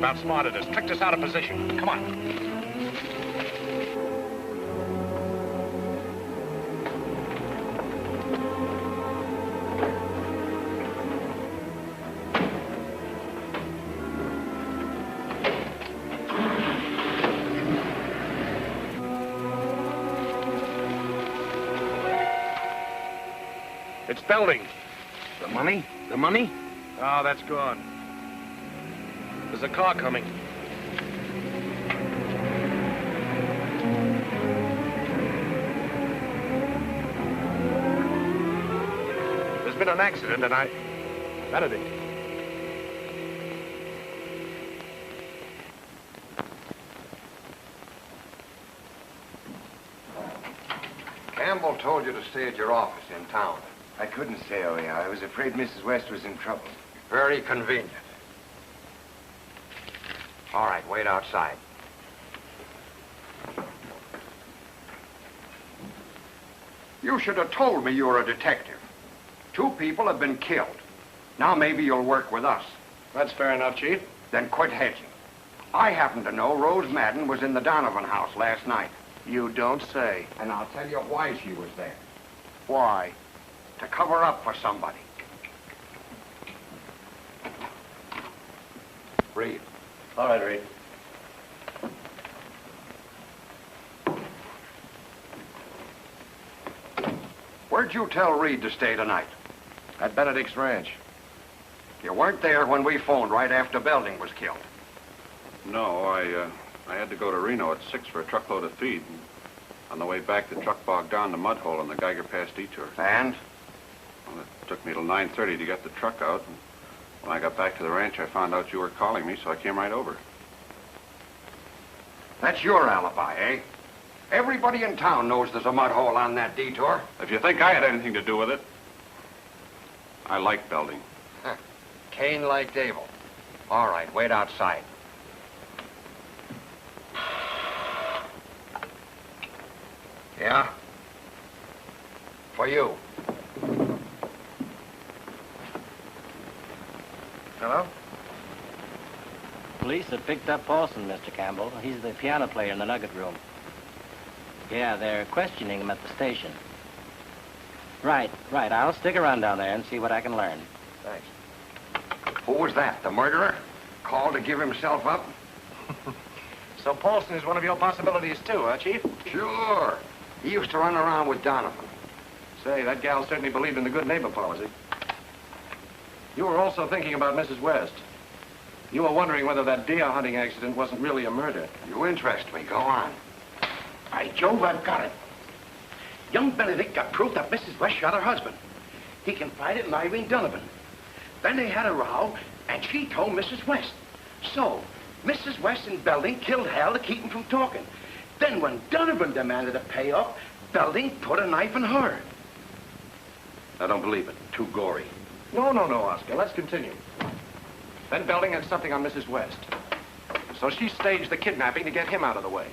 outsmarted us, tricked us out of position. Come on. It's Belding. The money? The money? Oh, that's gone. There's a car coming. There's been an accident and Benedict. Campbell told you to stay at your office in town. I couldn't stay over here. I was afraid Mrs. West was in trouble. Very convenient. All right, wait outside. You should have told me you were a detective. 2 people have been killed. Now maybe you'll work with us. That's fair enough, Chief. Then quit hedging. I happen to know Rose Madden was in the Donovan house last night. You don't say. And I'll tell you why she was there. Why? To cover up for somebody. Read. All right, Reed. Where'd you tell Reed to stay tonight? At Benedict's ranch. You weren't there when we phoned right after Belding was killed. No, I had to go to Reno at 6 for a truckload of feed. And on the way back, the truck bogged down the mud hole in the Geiger Pass detour. And? Well, it took me till 9:30 to get the truck out. And when I got back to the ranch, I found out you were calling me, so I came right over. That's your alibi, eh? Everybody in town knows there's a mud hole on that detour. If you think I had anything to do with it, I like Belding. Cain liked Abel. All right, wait outside. Yeah? For you. Hello? Police have picked up Paulson, Mr. Campbell. He's the piano player in the Nugget Room. Yeah, they're questioning him at the station. Right. I'll stick around down there and see what I can learn. Thanks. Who was that, the murderer? Called to give himself up? So Paulson is one of your possibilities too, huh, Chief? Sure. He used to run around with Donovan. Say, that gal certainly believed in the good neighbor policy. You were also thinking about Mrs. West. You were wondering whether that deer hunting accident wasn't really a murder. You interest me. Go on. By Jove, I've got it. Young Benedict got proof that Mrs. West shot her husband. He confided in Irene Donovan. Then they had a row, and she told Mrs. West. So, Mrs. West and Belding killed Hal to keep him from talking. Then when Donovan demanded a payoff, Belding put a knife in her. I don't believe it. Too gory. No, Oscar. Let's continue. Then Belding had something on Mrs. West. So she staged the kidnapping to get him out of the way.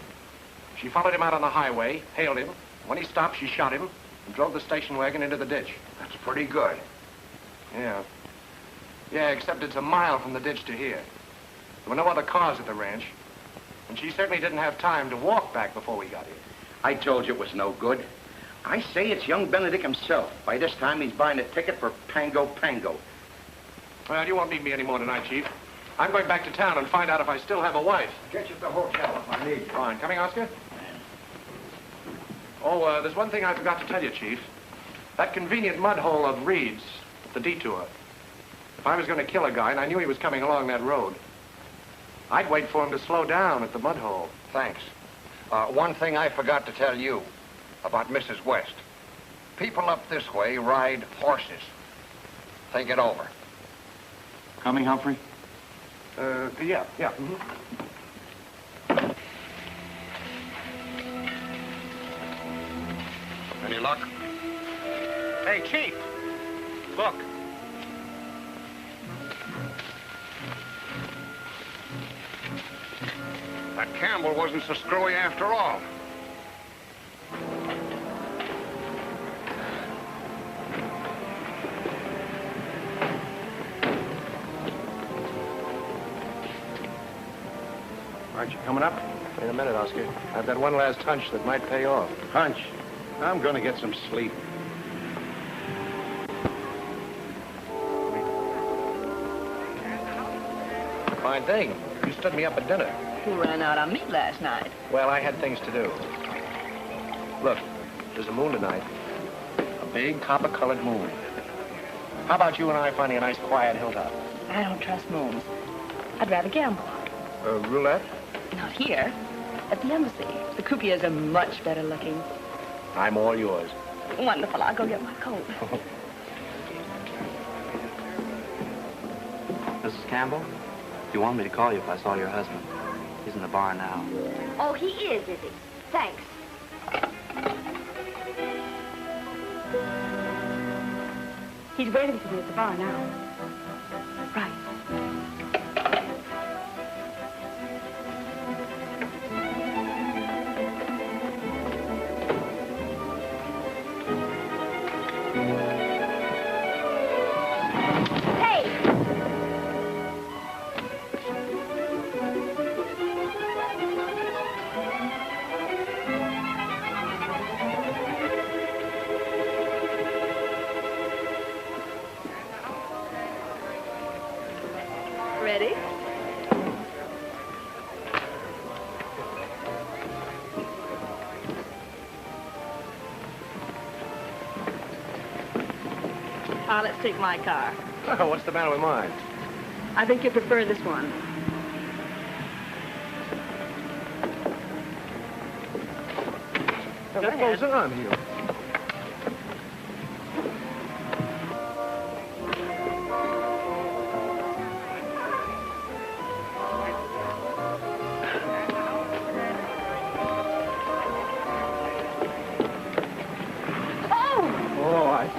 She followed him out on the highway, hailed him. When he stopped, she shot him and drove the station wagon into the ditch. That's pretty good. Yeah. Yeah, except it's a mile from the ditch to here. There were no other cars at the ranch. And she certainly didn't have time to walk back before we got here. I told you it was no good. I say it's young Benedict himself. By this time, he's buying a ticket for Pango Pango. Well, you won't need me anymore tonight, Chief. I'm going back to town and find out if I still have a wife. Get you to the hotel if I need you. Fine. Coming, Oscar? Oh, there's one thing I forgot to tell you, Chief. That convenient mud hole of Reed's, the detour. If I was going to kill a guy and I knew he was coming along that road, I'd wait for him to slow down at the mud hole. Thanks. One thing I forgot to tell you about Mrs. West. People up this way ride horses. Think it over. Coming, Humphrey? Yeah. Mm-hmm. Any luck? Hey, Chief! Look. That Campbell wasn't so screwy after all. Aren't you coming up? Wait a minute, Oscar. I've got one last hunch that might pay off. Hunch? I'm going to get some sleep. Fine thing. You stood me up at dinner. You ran out on meat last night. Well, I had things to do. Look, there's a moon tonight. A big copper-colored moon. How about you and I finding a nice quiet hilltop? I don't trust moons. I'd rather gamble. Roulette? Not here. At the embassy. The croupiers are much better looking. I'm all yours. Wonderful. I'll go get my coat. Mrs. Campbell, you want me to call you if I saw your husband. He's in the bar now. Oh, he is he? Thanks. He's waiting for me at the bar now. Right. Ready? Let's take my car. Oh, what's the matter with mine? I think you prefer this one. What goes on here?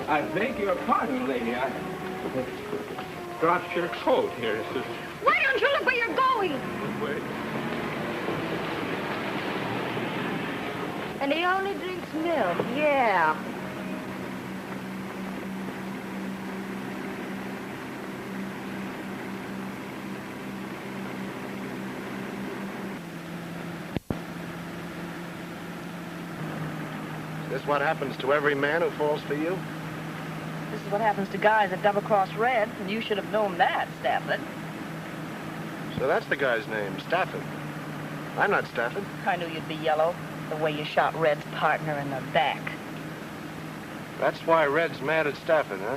I beg your pardon, lady. I dropped your coat here. Why don't you look where you're going? Wait. And he only drinks milk. Yeah. Is this what happens to every man who falls for you? This is what happens to guys that double-cross Red, and you should have known that, Stafford. So that's the guy's name, Stafford. I'm not Stafford. I knew you'd be yellow, the way you shot Red's partner in the back. That's why Red's mad at Stafford, huh?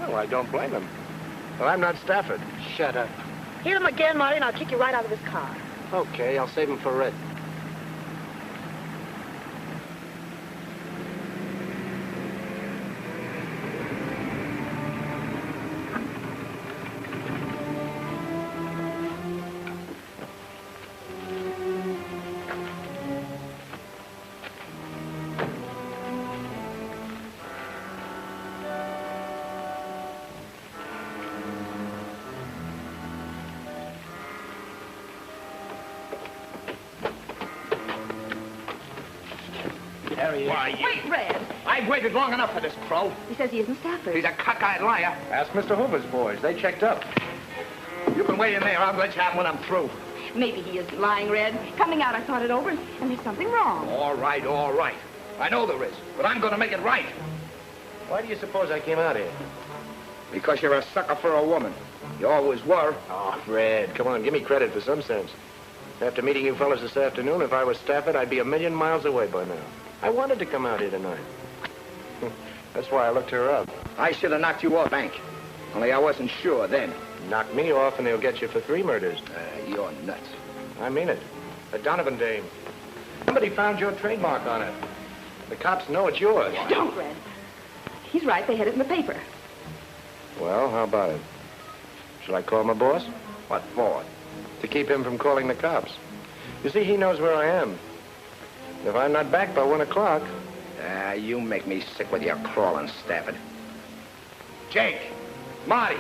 Well, I don't blame him. But I'm not Stafford. Shut up. Hit him again, Marty, and I'll kick you right out of this car. Okay, I'll save him for Red. Wait, Red. I've waited long enough for this crow. He says he isn't Stafford. He's a cockeyed liar. Ask Mr. Hoover's boys. They checked up. You can wait in there. I'll let you have when I'm through. Maybe he isn't lying, Red. Coming out, I thought it over, and there's something wrong. All right, all right. I know there is, but I'm going to make it right. Why do you suppose I came out here? Because you're a sucker for a woman. You always were. Oh, Fred, come on, give me credit for some sense. After meeting you fellas this afternoon, if I was Stafford, I'd be a million miles away by now. I wanted to come out here tonight. That's why I looked her up. I should have knocked you off, Bank. Only I wasn't sure then. Knock me off and they'll get you for 3 murders. You're nuts. I mean it. The Donovan dame. Somebody found your trademark on it. The cops know it's yours. Don't, Red. He's right. They had it in the paper. Well, how about it? Shall I call my boss? What for? To keep him from calling the cops. You see, he knows where I am. If I'm not back by 1 o'clock... You make me sick with your crawling, Stafford. Jake! Marty!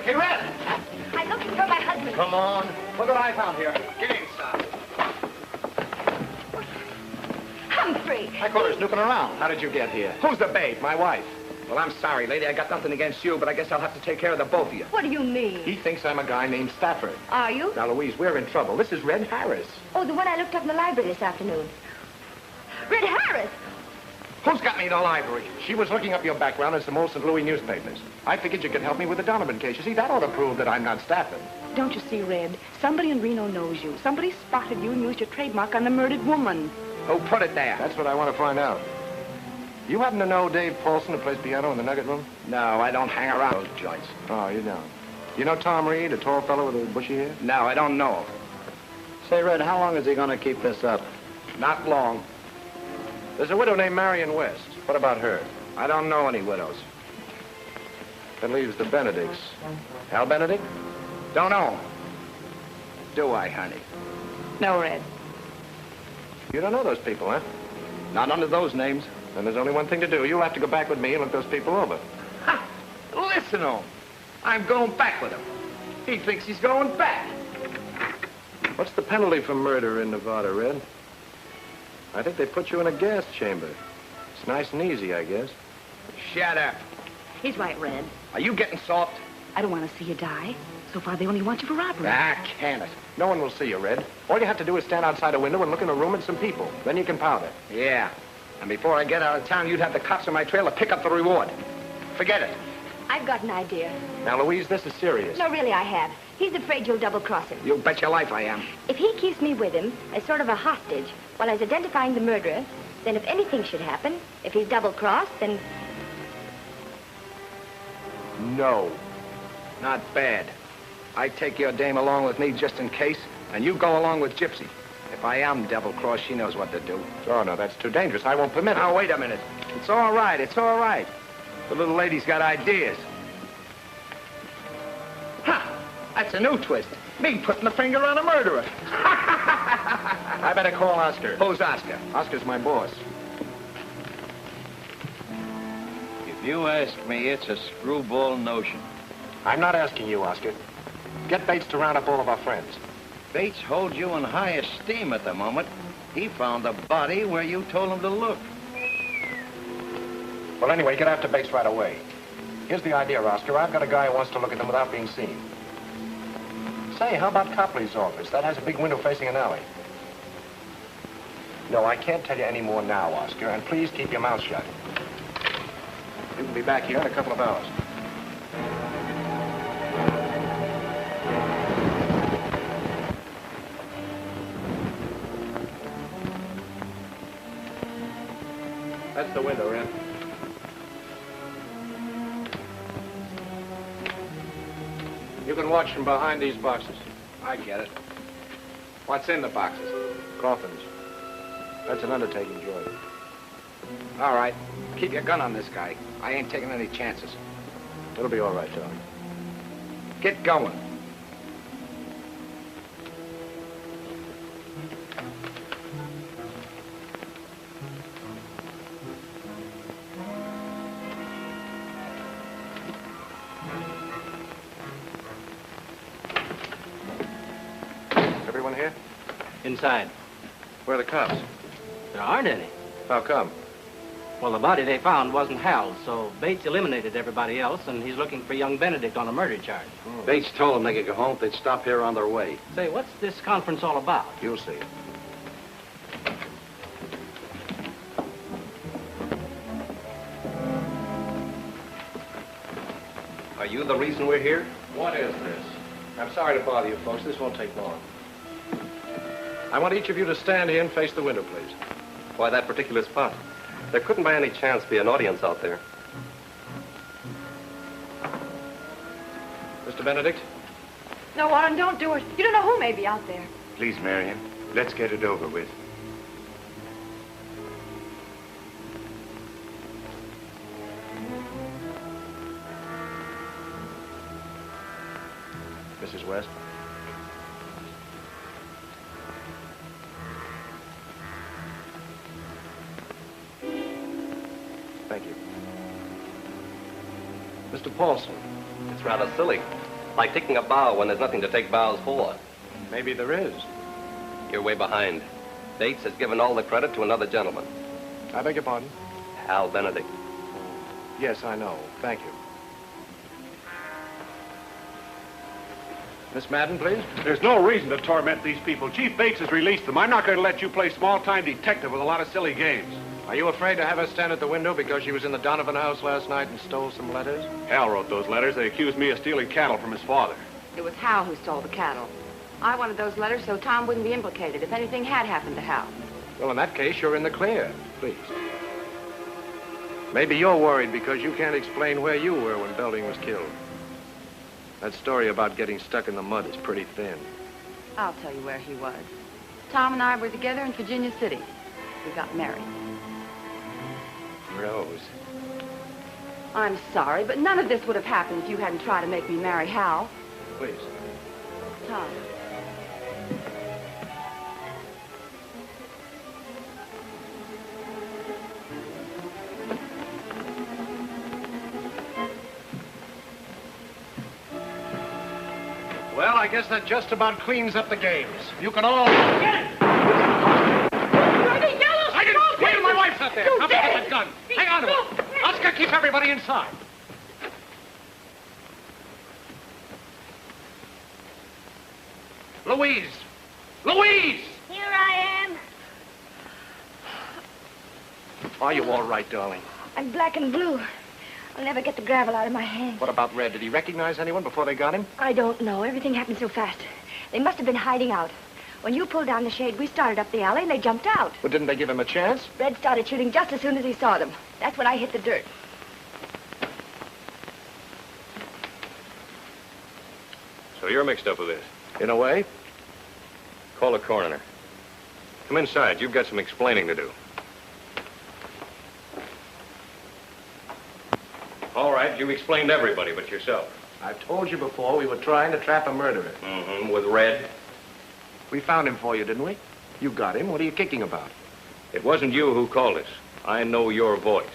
Hey, Red! I'm looking for my husband. Come on. Look what I found here. Get inside. Humphrey! I caught her snooping around. How did you get here? Who's the babe? My wife. Well, I'm sorry, lady. I got nothing against you, but I guess I'll have to take care of the both of you. What do you mean? He thinks I'm a guy named Stafford. Are you? Now, Louise, we're in trouble. This is Red Harris. Oh, the one I looked up in the library this afternoon. Red Harris! Who's got me in the library? She was looking up your background in some old St. Louis newspapers. I figured you could help me with the Donovan case. You see, that ought to prove that I'm not Stafford. Don't you see, Red? Somebody in Reno knows you. Somebody spotted you and used your trademark on the murdered woman. Who put it there? That's what I want to find out. You happen to know Dave Paulson, who plays piano in the Nugget Room? No, I don't hang around those joints. Oh, you don't. You know Tom Reed, a tall fellow with a bushy hair? No, I don't know him. Say, Red, how long is he going to keep this up? Not long. There's a widow named Marion West. What about her? I don't know any widows. That leaves the Benedicts. Al Benedict? Don't know. Do I, honey? No, Red. You don't know those people, huh? Not under those names. Then there's only one thing to do. You'll have to go back with me and look those people over. Ha! Listen to him. I'm going back with him. He thinks he's going back. What's the penalty for murder in Nevada, Red? I think they put you in a gas chamber. It's nice and easy, I guess. Shut up. He's right, Red. Are you getting soft? I don't want to see you die. So far, they only want you for robbery. Ah, can it? No one will see you, Red. All you have to do is stand outside a window and look in a room at some people. Then you can powder. Yeah. And before I get out of town, you'd have the cops on my trail to pick up the reward. Forget it. I've got an idea. Now, Louise, this is serious. No, really, I have. He's afraid you'll double-cross him. You bet your life I am. If he keeps me with him as sort of a hostage while he's identifying the murderer, then if anything should happen, if he's double-crossed, then... No. Not bad. I take your dame along with me just in case, and you go along with Gypsy. If I am double-crossed, she knows what to do. Oh, no, that's too dangerous. I won't permit it. Now, wait a minute. It's all right. It's all right. The little lady's got ideas. Ha! That's a new twist. Me putting the finger on a murderer. I better call Oscar. Who's Oscar? Oscar's my boss. If you ask me, it's a screwball notion. I'm not asking you, Oscar. Get Bates to round up all of our friends. Bates holds you in high esteem at the moment. He found the body where you told him to look. Well, anyway, get after Bates right away. Here's the idea, Oscar. I've got a guy who wants to look at them without being seen. Say, how about Copley's office? That has a big window facing an alley. No, I can't tell you any more now, Oscar, and please keep your mouth shut. You can be back here in a couple of hours. That's the window, Ren. You can watch from behind these boxes. I get it. What's in the boxes? Coffins. That's an undertaking, George. All right. Keep your gun on this guy. I ain't taking any chances. It'll be all right, John. Get going. Everyone here? Inside. Where are the cops? There aren't any. How come? Well, the body they found wasn't Hal's, so Bates eliminated everybody else, and he's looking for young Benedict on a murder charge. Bates told them they could go home if they'd stop here on their way. Say, what's this conference all about? You'll see. Are you the reason we're here? What is this? I'm sorry to bother you, folks. This won't take long. I want each of you to stand here and face the window, please. Why that particular spot? There couldn't by any chance be an audience out there. Mr. Benedict? No, Warren, don't do it. You don't know who may be out there. Please, Marion, let's get it over with. Mrs. West? Thank you. Mr. Paulson? It's rather silly. Like taking a bow when there's nothing to take bows for. Maybe there is. You're way behind. States has given all the credit to another gentleman. I beg your pardon? Hal Benedict. Yes, I know. Thank you. Miss Madden, please. There's no reason to torment these people. Chief Bates has released them. I'm not going to let you play small-time detective with a lot of silly games. Are you afraid to have her stand at the window because she was in the Donovan house last night and stole some letters? Hal wrote those letters. They accused me of stealing cattle from his father. It was Hal who stole the cattle. I wanted those letters so Tom wouldn't be implicated if anything had happened to Hal. Well, in that case, you're in the clear. Please. Maybe you're worried because you can't explain where you were when Belding was killed. That story about getting stuck in the mud is pretty thin. I'll tell you where he was. Tom and I were together in Virginia City. We got married. Rose. I'm sorry, but none of this would have happened if you hadn't tried to make me marry Hal. Please. Tom. Well, I guess that just about cleans up the games. You can all... Get it! I didn't... Wait, my wife's up there. Come get that gun. Hang on to it. Oscar, keep everybody inside. Louise! Louise! Here I am. Are you all right, darling? I'm black and blue. I'll never get the gravel out of my hands. What about Red? Did he recognize anyone before they got him? I don't know. Everything happened so fast. They must have been hiding out. When you pulled down the shade, we started up the alley and they jumped out. But didn't they give him a chance? Red started shooting just as soon as he saw them. That's when I hit the dirt. So you're mixed up with this? In a way. Call the coroner. Come inside. You've got some explaining to do. All right, you've explained to everybody but yourself. I've told you before we were trying to trap a murderer. Mm-hmm, with Red. We found him for you, didn't we? You got him. What are you kicking about? It wasn't you who called us. I know your voice.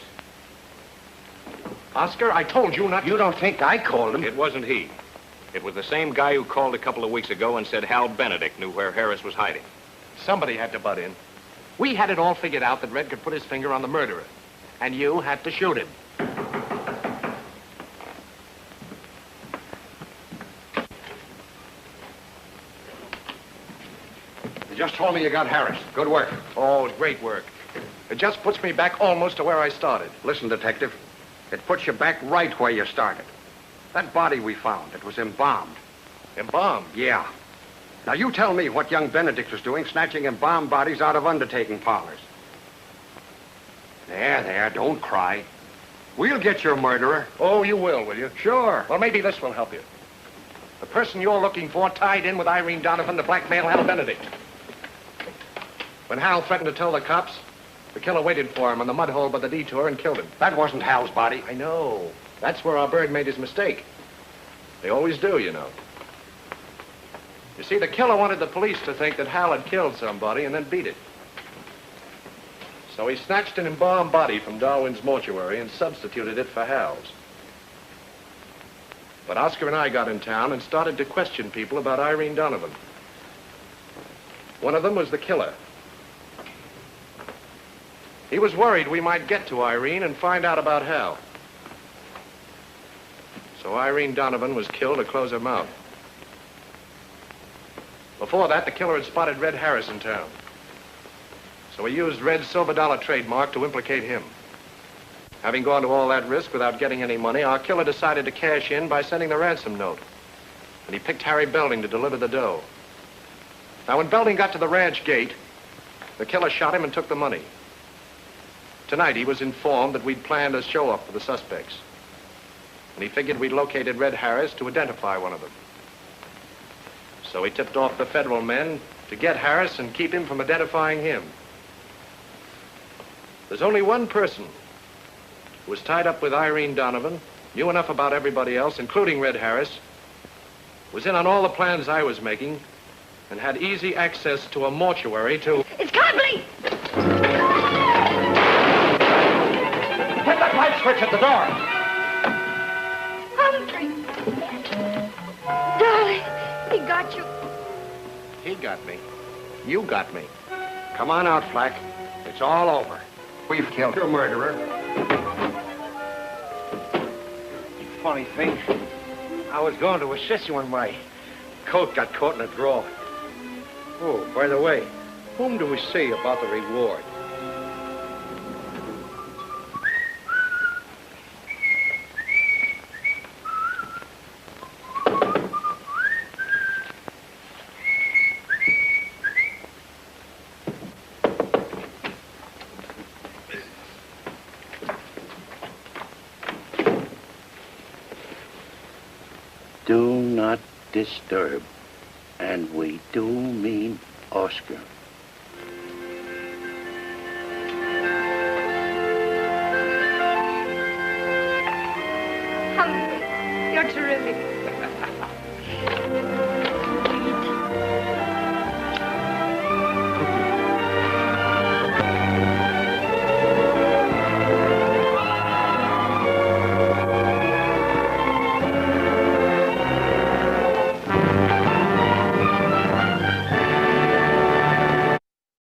Oscar, I told you not to... You don't think I called him? It wasn't he. It was the same guy who called a couple of weeks ago and said Hal Benedict knew where Harris was hiding. Somebody had to butt in. We had it all figured out that Red could put his finger on the murderer. And you had to shoot him. You just told me you got Harris. Good work. Oh, great work. It just puts me back almost to where I started. Listen, Detective. It puts you back right where you started. That body we found, it was embalmed. Embalmed? Yeah. Now, you tell me what young Benedict was doing, snatching embalmed bodies out of undertaking parlors. There, don't cry. We'll get your murderer. Oh, you will you? Sure. Well, maybe this will help you. The person you're looking for tied in with Irene Donovan to blackmail Hal Benedict. When Hal threatened to tell the cops, the killer waited for him on the mud hole by the detour and killed him. That wasn't Hal's body. I know. That's where our bird made his mistake. They always do, you know. You see, the killer wanted the police to think that Hal had killed somebody and then beat it. So he snatched an embalmed body from Darwin's mortuary and substituted it for Hal's. But Oscar and I got in town and started to question people about Irene Donovan. One of them was the killer. He was worried we might get to Irene and find out about Hal. So Irene Donovan was killed to close her mouth. Before that, the killer had spotted Red Harris in town. So he used Red's silver dollar trademark to implicate him. Having gone to all that risk without getting any money, our killer decided to cash in by sending the ransom note. And he picked Harry Belding to deliver the dough. Now, when Belding got to the ranch gate, the killer shot him and took the money. Tonight, he was informed that we'd planned a show-up for the suspects. And he figured we'd located Red Harris to identify one of them. So he tipped off the federal men to get Harris and keep him from identifying him. There's only one person who was tied up with Irene Donovan, knew enough about everybody else, including Red Harris, was in on all the plans I was making, and had easy access to a mortuary to... It's Conley! Hit that light switch at the door. Humphrey! Darling, he got you. He got me. You got me. Come on out, Flack. It's all over. We've killed You're a murderer. Funny thing, I was going to assist you when my coat got caught in a drawer. Oh, by the way, whom do we see about the reward? Do not disturb, and we do mean Oscar.